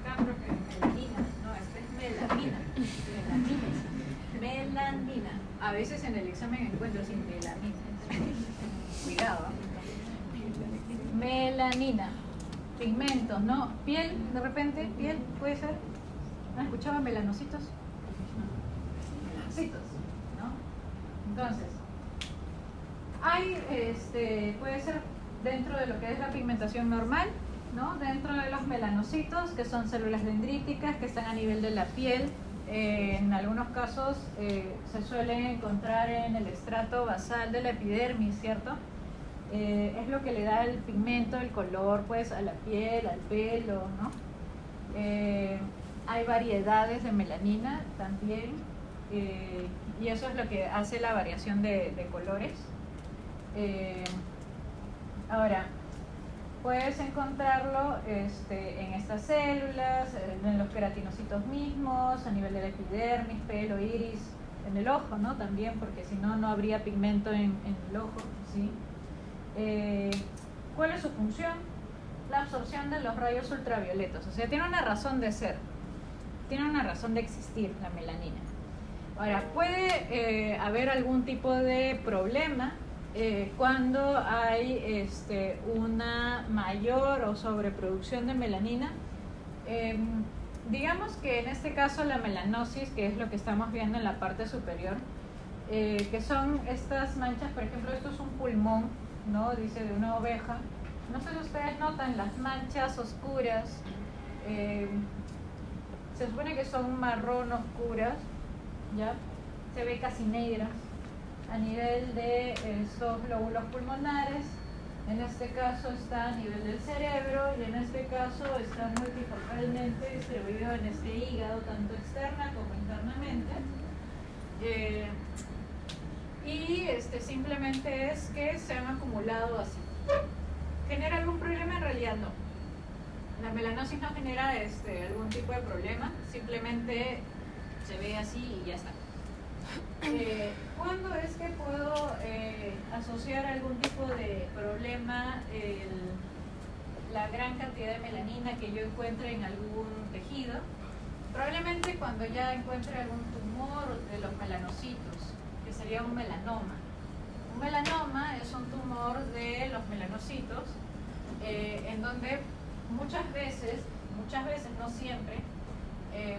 Acá creo que melanina, no, esta es melamina. Melanina. A veces en el examen encuentro sin melamina. Cuidado. Melanina. Pigmentos, ¿no? Piel, de repente, piel, puede ser. ¿No escuchaba melanocitos? Melanocitos, ¿no? Entonces, hay, puede ser dentro de lo que es la pigmentación normal, ¿no? Dentro de los melanocitos, que son células dendríticas que están a nivel de la piel. En algunos casos se suelen encontrar en el estrato basal de la epidermis, ¿cierto? Es lo que le da el pigmento, el color, pues, a la piel, al pelo, ¿no? Hay variedades de melanina también, y eso es lo que hace la variación de colores. Ahora, puedes encontrarlo en estas células, en los queratinocitos mismos, a nivel de la epidermis, pelo, iris, en el ojo, ¿no? También, porque si no, no habría pigmento en el ojo, ¿sí? ¿Cuál es su función? La absorción de los rayos ultravioletos. O sea, tiene una razón de ser, tiene una razón de existir la melanina. Ahora, puede haber algún tipo de problema cuando hay una mayor o sobreproducción de melanina. Digamos que en este caso la melanosis, que es lo que estamos viendo en la parte superior, que son estas manchas. Por ejemplo, esto es un pulmón, ¿no? Dice de una oveja. No sé si ustedes notan las manchas oscuras, se supone que son marrón oscuras, ¿ya? Se ve casi negras a nivel de estos lóbulos pulmonares. En este caso está a nivel del cerebro y en este caso está multifocalmente distribuido en este hígado, tanto externa como internamente. Simplemente es que se han acumulado así. ¿Genera algún problema? En realidad no. La melanosis no genera algún tipo de problema, simplemente se ve así y ya está. ¿Cuándo es que puedo asociar algún tipo de problema la gran cantidad de melanina que yo encuentre en algún tejido? Probablemente cuando ya encuentre algún tumor de los melanocitos, que sería un melanoma. Un melanoma es un tumor de los melanocitos, en donde muchas veces, no siempre,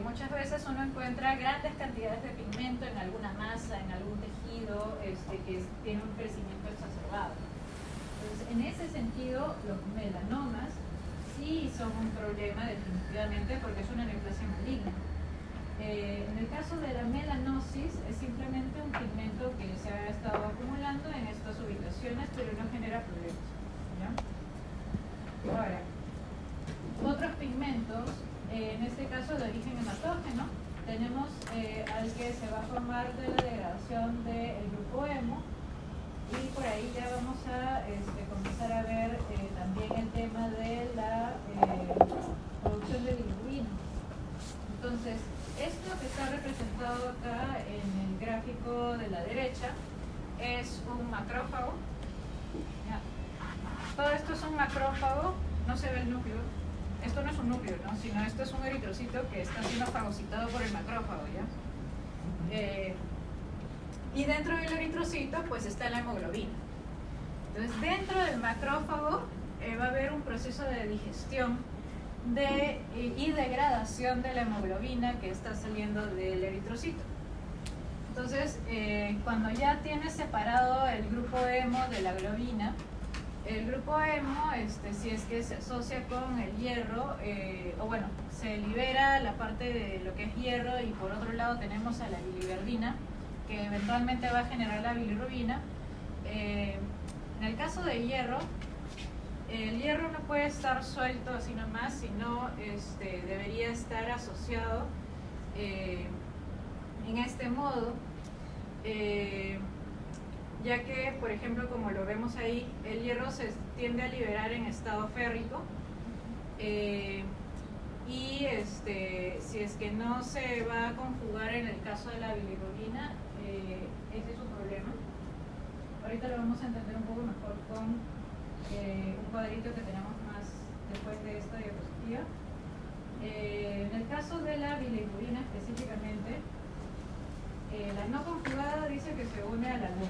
muchas veces uno encuentra grandes cantidades de pigmento en alguna masa, en algún tejido que tiene un crecimiento exacerbado. Entonces, en ese sentido, los melanomas sí son un problema definitivamente porque es una neoplasia maligna. En el caso de la melanosis es simplemente un pigmento que se ha estado acumulando en estas ubicaciones, pero no genera problemas, ¿ya? Ahora, otros pigmentos, en este caso de origen hematógeno, tenemos al que se va a formar de la degradación del grupo hemo, y por ahí ya vamos a comenzar a ver también el tema de la producción de bilirrubina. Entonces, esto que está representado acá en el gráfico de la derecha es un macrófago. Ya. Todo esto es un macrófago, no se ve el núcleo. Esto no es un núcleo, ¿no? Sino esto es un eritrocito que está siendo fagocitado por el macrófago, ¿ya? Y dentro del eritrocito pues está la hemoglobina. Entonces dentro del macrófago va a haber un proceso de digestión y degradación de la hemoglobina que está saliendo del eritrocito. Entonces cuando ya tienes separado el grupo hemo de la globina, el grupo hemo, si es que se asocia con el hierro, se libera la parte de lo que es hierro, y por otro lado tenemos a la biliverdina, que eventualmente va a generar la bilirrubina. En el caso de hierro, el hierro no puede estar suelto así nomás, sino debería estar asociado en este modo, ya que, por ejemplo, como lo vemos ahí, el hierro se tiende a liberar en estado férrico, y si es que no se va a conjugar en el caso de la bilirrubina, ese es un problema. Ahorita lo vamos a entender un poco mejor con un cuadrito que tenemos más después de esta diapositiva. En el caso de la bilirrubina específicamente, la no conjugada dice que se une a la luz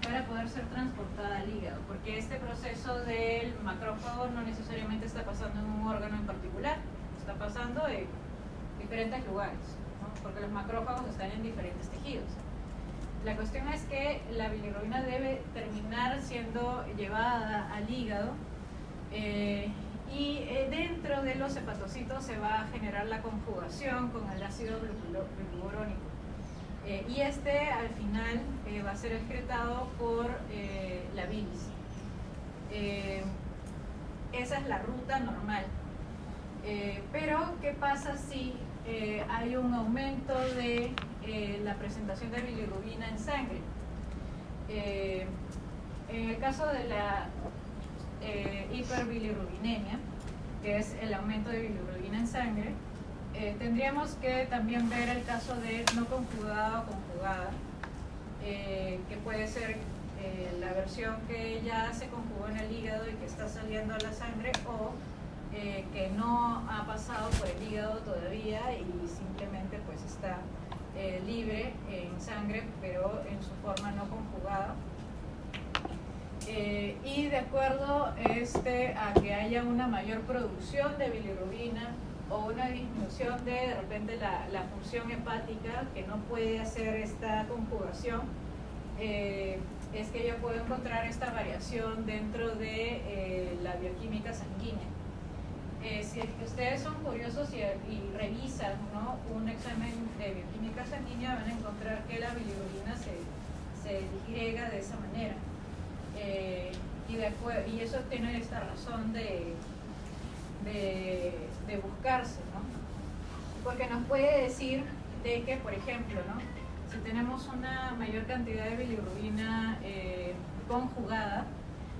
para poder ser transportada al hígado, porque este proceso del macrófago no necesariamente está pasando en un órgano en particular, está pasando en diferentes lugares, ¿no? Porque los macrófagos están en diferentes tejidos. La cuestión es que la bilirrubina debe terminar siendo llevada al hígado, y dentro de los hepatocitos se va a generar la conjugación con el ácido glucurónico. Y al final va a ser excretado por la bilis. Esa es la ruta normal. Pero, ¿qué pasa si hay un aumento de la presentación de bilirrubina en sangre? En el caso de la hiperbilirrubinemia, que es el aumento de bilirrubina en sangre, tendríamos que también ver el caso de no conjugada o conjugada, que puede ser la versión que ya se conjugó en el hígado y que está saliendo a la sangre, o que no ha pasado por el hígado todavía y simplemente pues está libre en sangre, pero en su forma no conjugada. Y de acuerdo a que haya una mayor producción de bilirrubina o una disminución de repente la función hepática que no puede hacer esta conjugación, es que yo puedo encontrar esta variación dentro de la bioquímica sanguínea. Si ustedes son curiosos y revisan, ¿no?, un examen de bioquímica sanguínea, van a encontrar que la bilirrubina se disgrega de esa manera. Y eso tiene esta razón de buscarse, ¿no? Porque nos puede decir de que, por ejemplo, ¿no?, si tenemos una mayor cantidad de bilirrubina conjugada,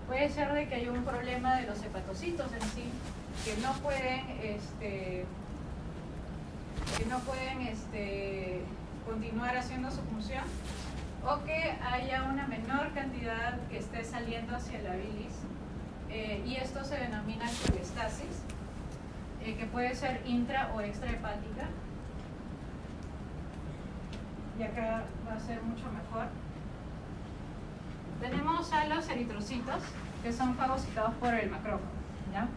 puede ser de que hay un problema de los hepatocitos en sí, que no pueden continuar haciendo su función, o que haya una menor cantidad que esté saliendo hacia la bilis, y esto se denomina cholestasis, que puede ser intra o extrahepática, y acá va a ser mucho mejor. Tenemos a los eritrocitos, que son fagocitados por el macrófago, ¿ya?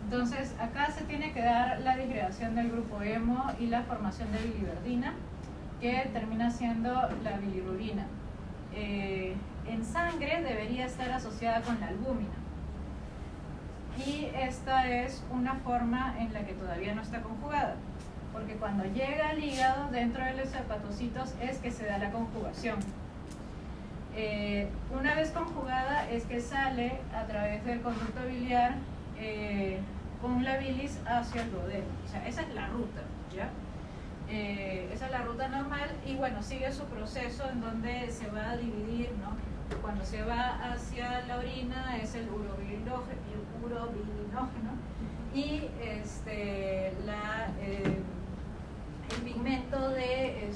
Entonces acá se tiene que dar la disgregación del grupo hemo y la formación de biliverdina, que termina siendo la bilirrubina. En sangre debería estar asociada con la albúmina, y esta es una forma en la que todavía no está conjugada, porque cuando llega al hígado, dentro de los hepatocitos, es que se da la conjugación. Una vez conjugada es que sale a través del conducto biliar con la bilis hacia el duodeno. O sea, esa es la ruta, ¿ya? Esa es la ruta normal, y bueno, sigue su proceso en donde se va a dividir, ¿no? Cuando se va hacia la orina es el urobilinógeno, y el pigmento de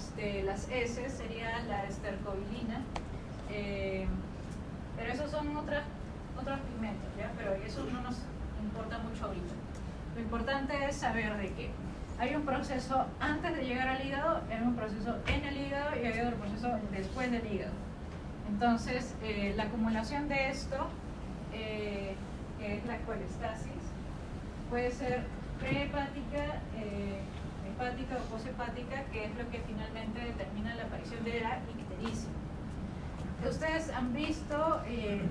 las heces sería la estercobilina, pero esos son otros pigmentos, ¿ya? Pero eso no nos importa mucho ahorita. Lo importante es saber de que hay un proceso antes de llegar al hígado, hay un proceso en el hígado y hay otro proceso después del hígado. Entonces, la acumulación de esto, que es la colestasis, puede ser prehepática, hepática o poshepática, que es lo que finalmente determina la aparición de la ictericia. Ustedes han visto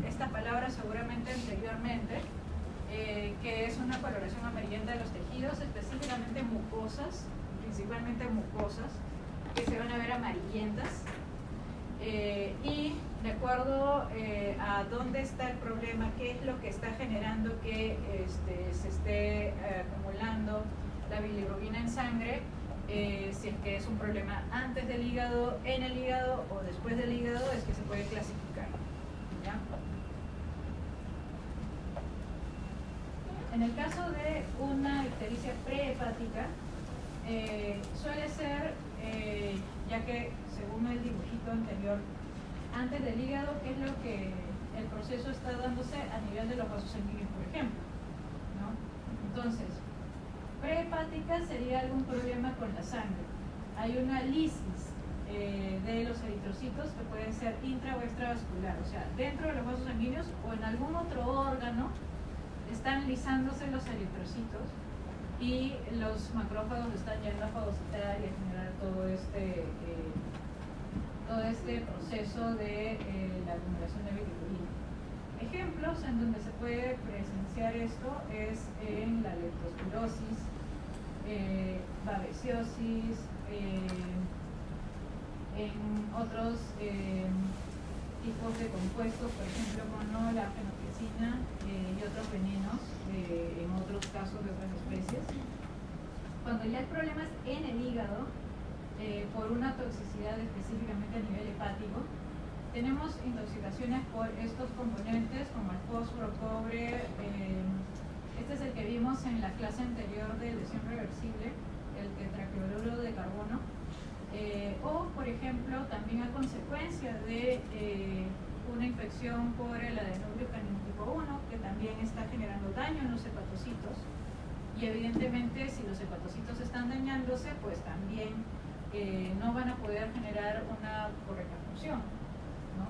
esta palabra seguramente anteriormente, que es una coloración amarillenta de los tejidos, específicamente mucosas, principalmente mucosas, que se van a ver amarillentas, y de acuerdo a dónde está el problema, qué es lo que está generando que se esté acumulando la bilirrubina en sangre, si es que es un problema antes del hígado, en el hígado o después del hígado, es que se puede clasificar, ¿ya? En el caso de una ictericia prehepática, suele ser, ya que según el dibujito anterior, antes del hígado, ¿qué es lo que el proceso está dándose a nivel de los vasos sanguíneos, por ejemplo, ¿no? Entonces, prehepática sería algún problema con la sangre. Hay una lisis de los eritrocitos que puede ser intra o extravascular, o sea, dentro de los vasos sanguíneos o en algún otro órgano están lisándose los eritrocitos, y los macrófagos están yendo a fagocitar y a generar todo este proceso de la acumulación de bilirrubina. Ejemplos en donde se puede presenciar esto es en la leptospirosis, babesiosis, en otros tipos de compuestos, por ejemplo, como la fenotresina y otros venenos, en otros casos de otras especies. Cuando ya el problema es en el hígado, por una toxicidad específicamente a nivel hepático, tenemos intoxicaciones por estos componentes como el fósforo, cobre, este es el que vimos en la clase anterior de lesión reversible, el tetracloruro de carbono, o por ejemplo también a consecuencia de una infección por el adenovirus tipo 1, que también está generando daño en los hepatocitos, y evidentemente si los hepatocitos están dañándose, pues también no van a poder generar una correcta función, ¿no?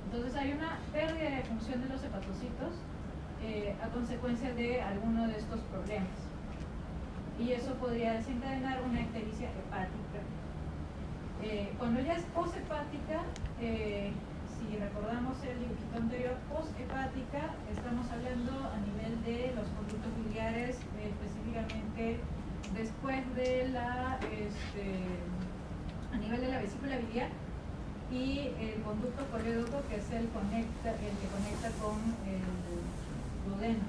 Entonces hay una pérdida de función de los hepatocitos a consecuencia de alguno de estos problemas. y eso podría desencadenar una ictericia hepática. Cuando ya es poshepática, si recordamos el dibujito anterior, poshepática, estamos hablando a nivel de los conductos biliares, específicamente después de la, a nivel de la vesícula biliar, y el conducto colédoco, que es el que conecta con el duodeno.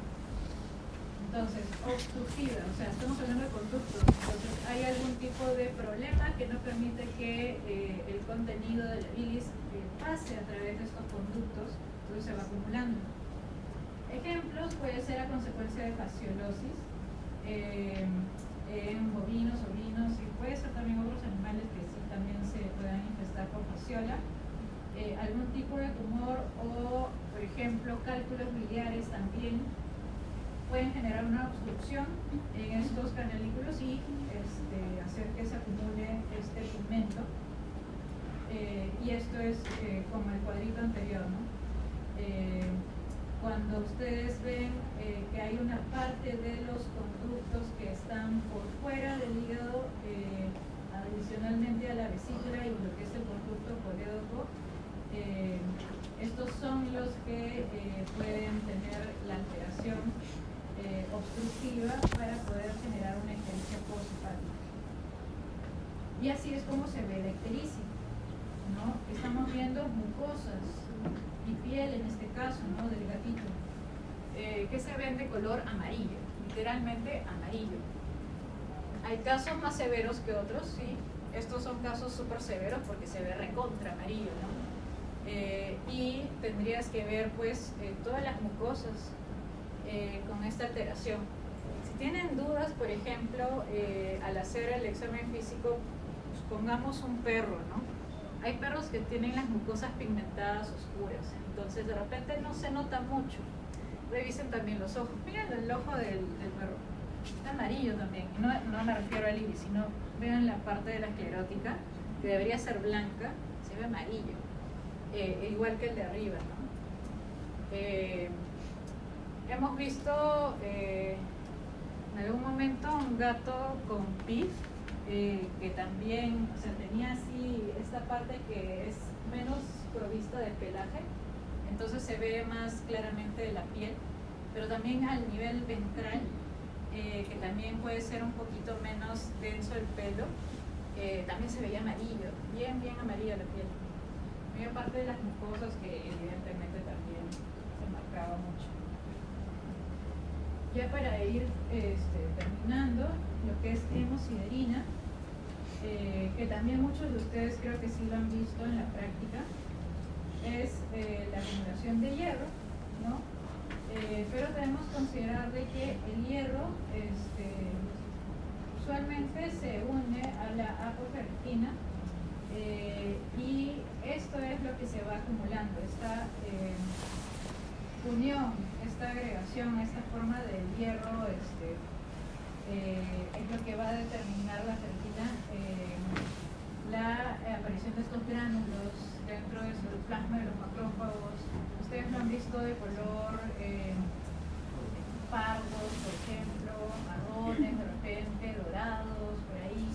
Entonces, obstructiva, o sea, estamos hablando de conductos. Entonces, hay algún tipo de problema que no permite que el contenido de la bilis pase a través de estos conductos, entonces se va acumulando. Ejemplos puede ser a consecuencia de fasciolosis en bovinos, ovinos, y puede ser también otros animales que sí también se puedan infestar por fasciola. Algún tipo de tumor o, por ejemplo, cálculos biliares también pueden generar una obstrucción en estos canalículos y hacer que se acumule este pigmento. Y esto es como el cuadrito anterior, ¿no? Cuando ustedes ven que hay una parte de los conductos que están por fuera del hígado, adicionalmente a la vesícula y lo que es el conducto colédoco, estos son los que pueden tener la alteración obstructiva para poder generar una ictericia poshepática. Y así es como se ve la ictericia, ¿no? Estamos viendo mucosas y piel en este caso, ¿no? Del gatito, que se ven de color amarillo, literalmente amarillo. Hay casos más severos que otros, sí. Estos son casos súper severos porque se ve recontra amarillo, ¿no? Y tendrías que ver pues todas las mucosas con esta alteración. Si tienen dudas, por ejemplo, al hacer el examen físico, pongamos un perro, ¿no? Hay perros que tienen las mucosas pigmentadas oscuras, entonces de repente no se nota mucho. Revisen también los ojos. Miren el ojo del perro, está amarillo también. No me refiero al iris, sino vean la parte de la esclerótica, que debería ser blanca, se ve amarillo, igual que el de arriba, ¿no? Hemos visto en algún momento un gato con PIF, que también, o sea, tenía así esta parte que es menos provista de pelaje, entonces se ve más claramente la piel, pero también al nivel ventral, que también puede ser un poquito menos denso el pelo, también se veía amarillo, bien amarilla la piel. Había parte de las mucosas que evidentemente también se marcaba mucho. Ya para ir terminando, lo que es hemosiderina, que también muchos de ustedes creo que sí lo han visto en la práctica, es la acumulación de hierro, ¿no? Pero debemos considerar de que el hierro usualmente se une a la apoferritina, y esto es lo que se va acumulando, esta unión, esta agregación, esta forma del hierro es lo que va a determinar la ferritina, la aparición de estos gránulos dentro del plasma de los macrófagos. Ustedes lo han visto de color pardos, por ejemplo, marrones, de repente dorados, por ahí,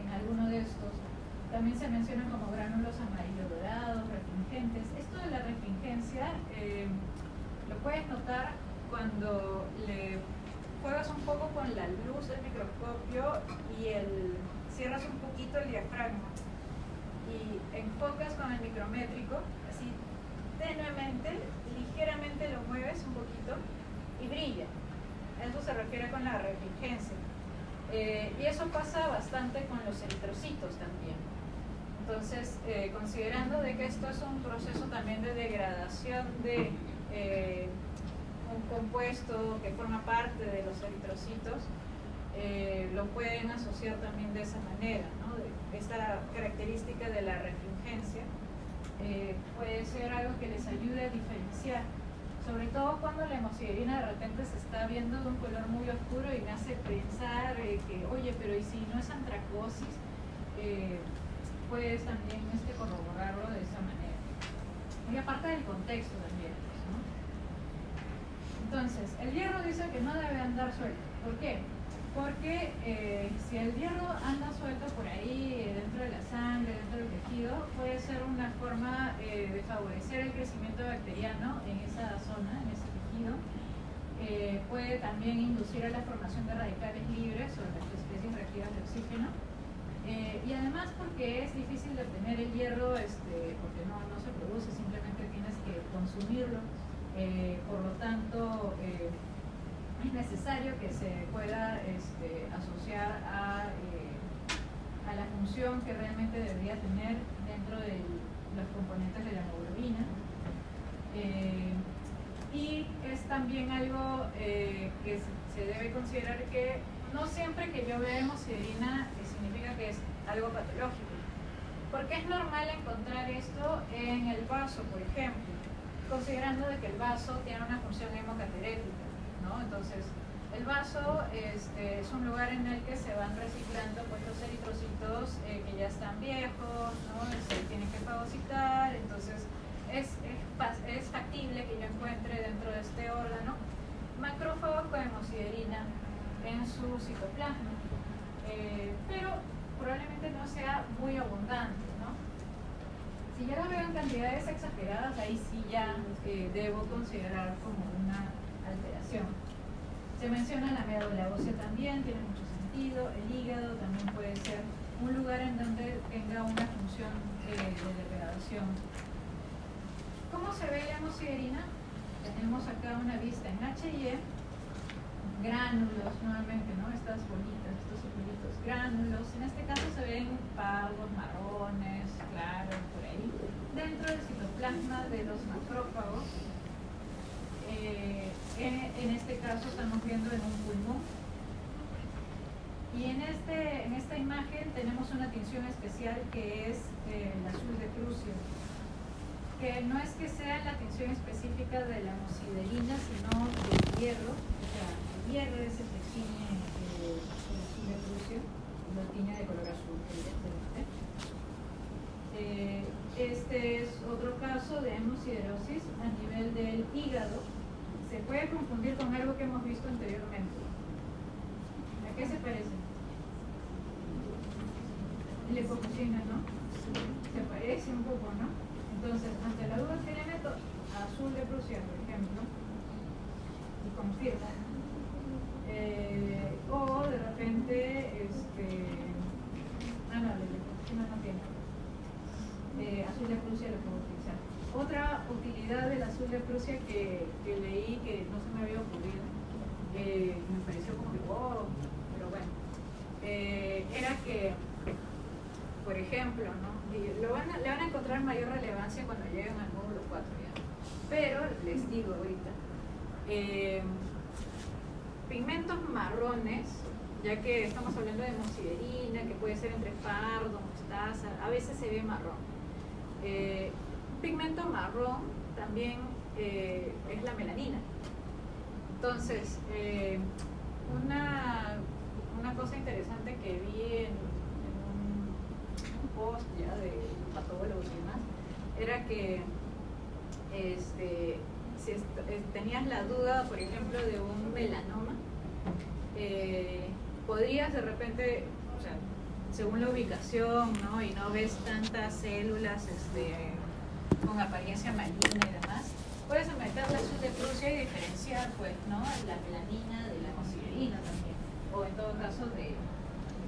en alguno de estos. También se mencionan como gránulos amarillo dorados, refringentes. Esto de la refringencia lo puedes notar cuando le juegas un poco con la luz del microscopio y cierras un poquito el diafragma y enfocas con el micrométrico, así tenuemente, ligeramente lo mueves un poquito y brilla. Eso se refiere con la refringencia. Y eso pasa bastante con los eritrocitos también. Entonces, considerando de que esto es un proceso también de degradación de un compuesto que forma parte de los eritrocitos, lo pueden asociar también de esa manera, ¿no? Esta característica de la refringencia puede ser algo que les ayude a diferenciar, sobre todo cuando la hemosiderina de repente se está viendo de un color muy oscuro y me hace pensar que, oye, pero ¿y si no es antracosis? Puedes también corroborarlo de esa manera. Y aparte del contexto también, ¿no? Entonces, el hierro dice que no debe andar suelto. ¿Por qué? porque si el hierro anda suelto por ahí dentro de la sangre, dentro del tejido, puede ser una forma de favorecer el crecimiento bacteriano en esa zona, en ese tejido. Puede también inducir a la formación de radicales libres sobre las especies reactivas de oxígeno. Y además porque es difícil de obtener el hierro, porque no se produce, simplemente tienes que consumirlo. Por lo tanto, es necesario que se pueda asociar a la función que realmente debería tener dentro de los componentes de la hemoglobina. Y es también algo que se debe considerar que no siempre que yo vea hemosiderina significa que es algo patológico, porque es normal encontrar esto en el vaso, por ejemplo, considerando de que el vaso tiene una función hemocaterética, ¿no? Entonces, el vaso es un lugar en el que se van reciclando pues, los eritrocitos que ya están viejos, ¿no? Se tienen que fagocitar, entonces es factible que yo encuentre dentro de este órgano macrófagos con hemosiderina en su citoplasma, pero probablemente no sea muy abundante, ¿no? Si ya lo veo en cantidades exageradas, ahí sí ya debo considerar como una alteración. Se menciona la médula ósea también, tiene mucho sentido. El hígado también puede ser un lugar en donde tenga una función de degradación. ¿Cómo se ve la hemosiderina? Tenemos acá una vista en H&E, gránulos nuevamente, ¿no? Estas bolitas, estos circulitos, gránulos. En este caso se ven pardos, marrones, claros, por ahí. Dentro del citoplasma de los macrófagos, en este caso estamos viendo en un pulmón. Y en esta imagen tenemos una tinción especial que es el azul de Prusia, que no es que sea la tinción específica de la hemosiderina, sino del hierro. O sea, el hierro es el que tiñe el azul de Prusia, lo tiñe de color azul, evidentemente. Este es otro caso de hemosiderosis a nivel del hígado. Se puede confundir con algo que hemos visto anteriormente. ¿A qué se parece? La hipofucina, ¿no? Se parece un poco, ¿no? Entonces, ante la duda que le meto azul de Prusia, por ejemplo, y confirmo. O de repente, no, la hipofucina no tiene. Azul de Prusia lo puedo utilizar. Otra utilidad del azul de Prusia que leí que no se me había ocurrido, me pareció como que wow, pero bueno, era que, por ejemplo, ¿no? Le van a encontrar mayor relevancia cuando lleguen al módulo 4 ya. Pero les digo ahorita, pigmentos marrones, ya que estamos hablando de hemosiderina, que puede ser entre pardo, mostaza, a veces se ve marrón. Pigmento marrón también es la melanina. Entonces, una cosa interesante que vi en un post ya de patólogos y demás, era que si tenías la duda, por ejemplo, de un melanoma, podrías de repente, o sea, según la ubicación, ¿no? Y no ves tantas células con apariencia maligna y demás, puedes meter la azul de Prusia y diferenciar, pues, ¿no? La melanina de la hemosiderina también, o en todo caso de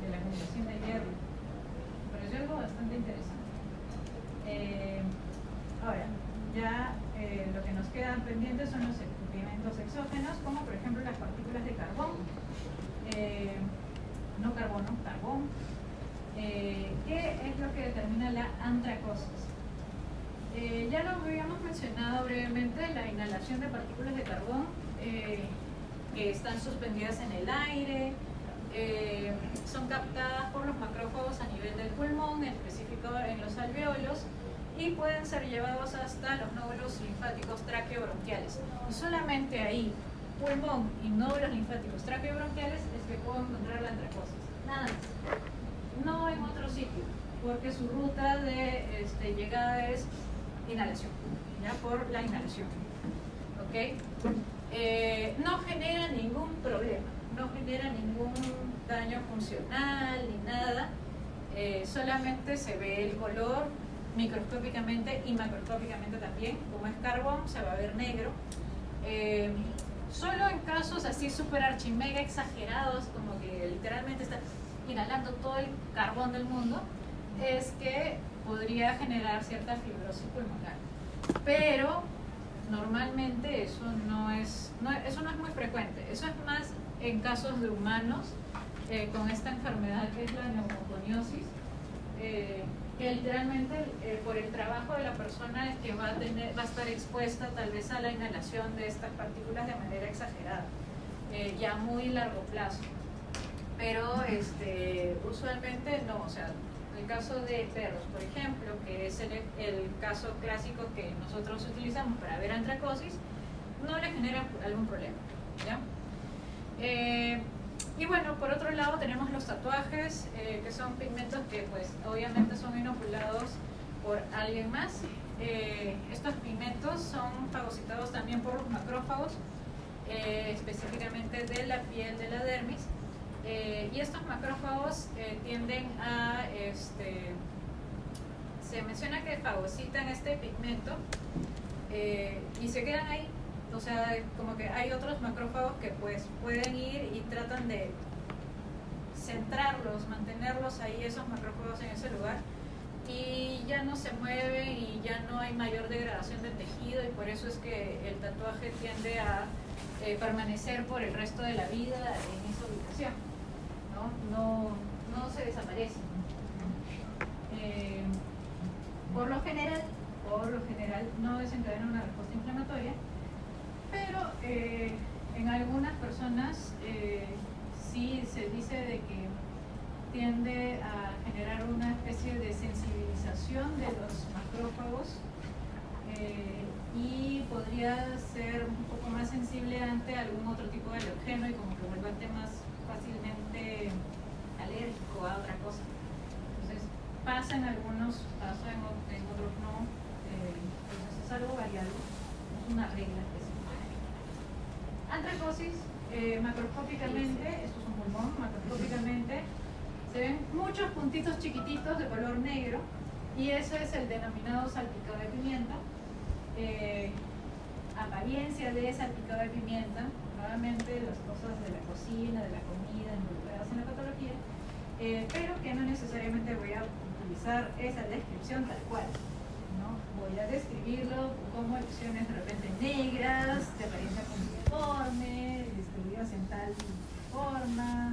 la acumulación de hierro. Pero es algo bastante interesante. Ahora, ya lo que nos quedan pendientes son los pigmentos exógenos, como por ejemplo las partículas de carbón, no carbono, carbón, que es lo que determina la antracosis. Ya lo habíamos mencionado brevemente, la inhalación de partículas de carbón que están suspendidas en el aire, son captadas por los macrófagos a nivel del pulmón, en específico en los alveolos, y pueden ser llevados hasta los nódulos linfáticos traqueobronquiales. Y solamente ahí, pulmón y nódulos linfáticos traqueobronquiales, es que puedo encontrar la antracosis. Nada más. No en otro sitio, porque su ruta de llegada es inhalación, ya por la inhalación. ¿Ok? No genera ningún problema, no genera ningún daño funcional ni nada, solamente se ve el color microscópicamente y macroscópicamente también. Como es carbón, se va a ver negro. Solo en casos así súper archimega exagerados, como que literalmente está inhalando todo el carbón del mundo, es que podría generar cierta fibrosis pulmonar. Pero normalmente eso no es muy frecuente. Eso es más en casos de humanos con esta enfermedad que es la neumoconiosis, que literalmente por el trabajo de la persona es que va a estar expuesta tal vez a la inhalación de estas partículas de manera exagerada, ya a muy largo plazo. Pero usualmente no, o sea, el caso de perros, por ejemplo, que es el caso clásico que nosotros utilizamos para ver antracosis, no le genera algún problema, ¿ya? Y bueno, por otro lado tenemos los tatuajes, que son pigmentos que pues obviamente son inoculados por alguien más. Estos pigmentos son fagocitados también por los macrófagos, específicamente de la piel de la dermis. Y estos macrófagos tienden a, se menciona que fagocitan este pigmento y se quedan ahí. O sea, como que hay otros macrófagos que pues pueden ir y tratan de centrarlos, mantenerlos ahí, esos macrófagos en ese lugar, y ya no se mueven y ya no hay mayor degradación del tejido, y por eso es que el tatuaje tiende a permanecer por el resto de la vida en esa ubicación, no se desaparecen. Por lo general no desencadena una respuesta inflamatoria, pero en algunas personas sí se dice de que tiende a generar una especie de sensibilización de los macrófagos y podría ser un poco más sensible ante algún otro tipo de alergeno y como que vuelve más fácilmente alérgico a otra cosa. Entonces pasa en algunos, pasa en otros no, entonces es algo variable, no es una regla específica. Antracosis, macroscópicamente, esto es un pulmón, macroscópicamente se ven muchos puntitos chiquititos de color negro, y ese es el denominado salpicado de pimienta. Apariencia de salpicado de pimienta, nuevamente las cosas de la cocina, de la comida involucradas en la patología, pero que no necesariamente voy a utilizar esa descripción tal cual, ¿no? Voy a describirlo como erupciones de repente negras, de apariencia cuneiforme, distribuidas en tal forma,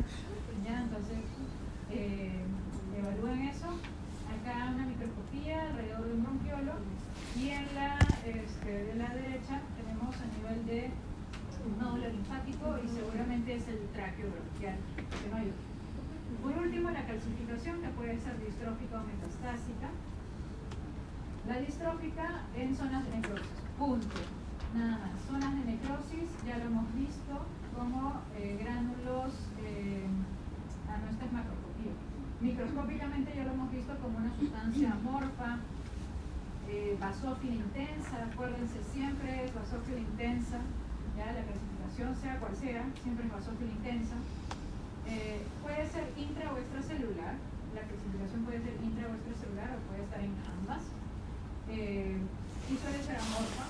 ¿ya? Entonces evalúen eso. Acá una microscopía alrededor de un bronquiolo, y en la de la derecha tenemos a nivel de un nódulo linfático, y seguramente es el tráqueo bronquial, que no hay otro. Por último, la calcificación, que puede ser distrófica o metastásica. La distrófica en zonas de necrosis, punto, nada más. Zonas de necrosis ya lo hemos visto como gránulos, no, esta es macroscopía. Microscópicamente ya lo hemos visto como una sustancia amorfa, basófila intensa. Acuérdense, siempre es basófila intensa, ya la clasificación sea cual sea, siempre es basófila intensa. Puede ser intra o extracelular, la clasificación puede ser intra o extracelular, o puede estar en ambas, y suele ser amorfa,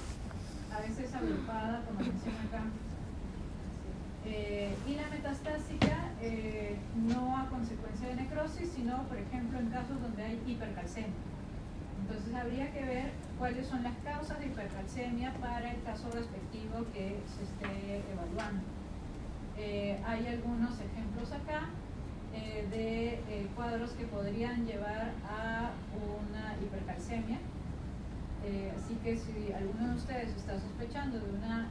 a veces agrupada, como menciona acá. Y la metastásica, no a consecuencia de necrosis, sino por ejemplo en casos donde hay hipercalcemia. Entonces habría que ver cuáles son las causas de hipercalcemia para el caso respectivo que se esté evaluando. Hay algunos ejemplos acá de cuadros que podrían llevar a una hipercalcemia. Así que si alguno de ustedes está sospechando de una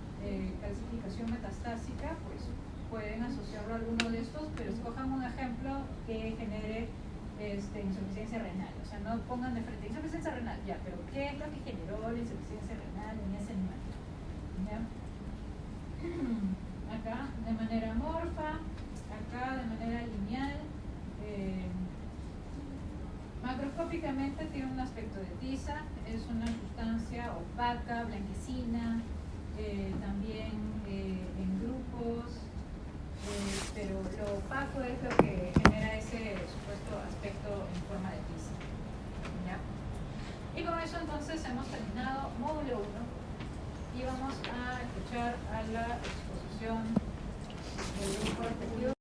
calcificación metastásica, pues pueden asociarlo a alguno de estos, pero escojan un ejemplo que genere insuficiencia renal. O sea, no pongan de frente insuficiencia renal, ya, pero ¿qué es lo que generó la insuficiencia renal en ese animal? ¿Ya? Acá de manera amorfa, acá de manera lineal. Macroscópicamente tiene un aspecto de tiza, es una sustancia opaca, blanquecina, también en grupos, pero lo opaco es lo que genera ese supuesto aspecto en forma de tiza. ¿Ya? Y con eso entonces hemos terminado módulo 1 y vamos a escuchar a la exposición del grupo respectivo.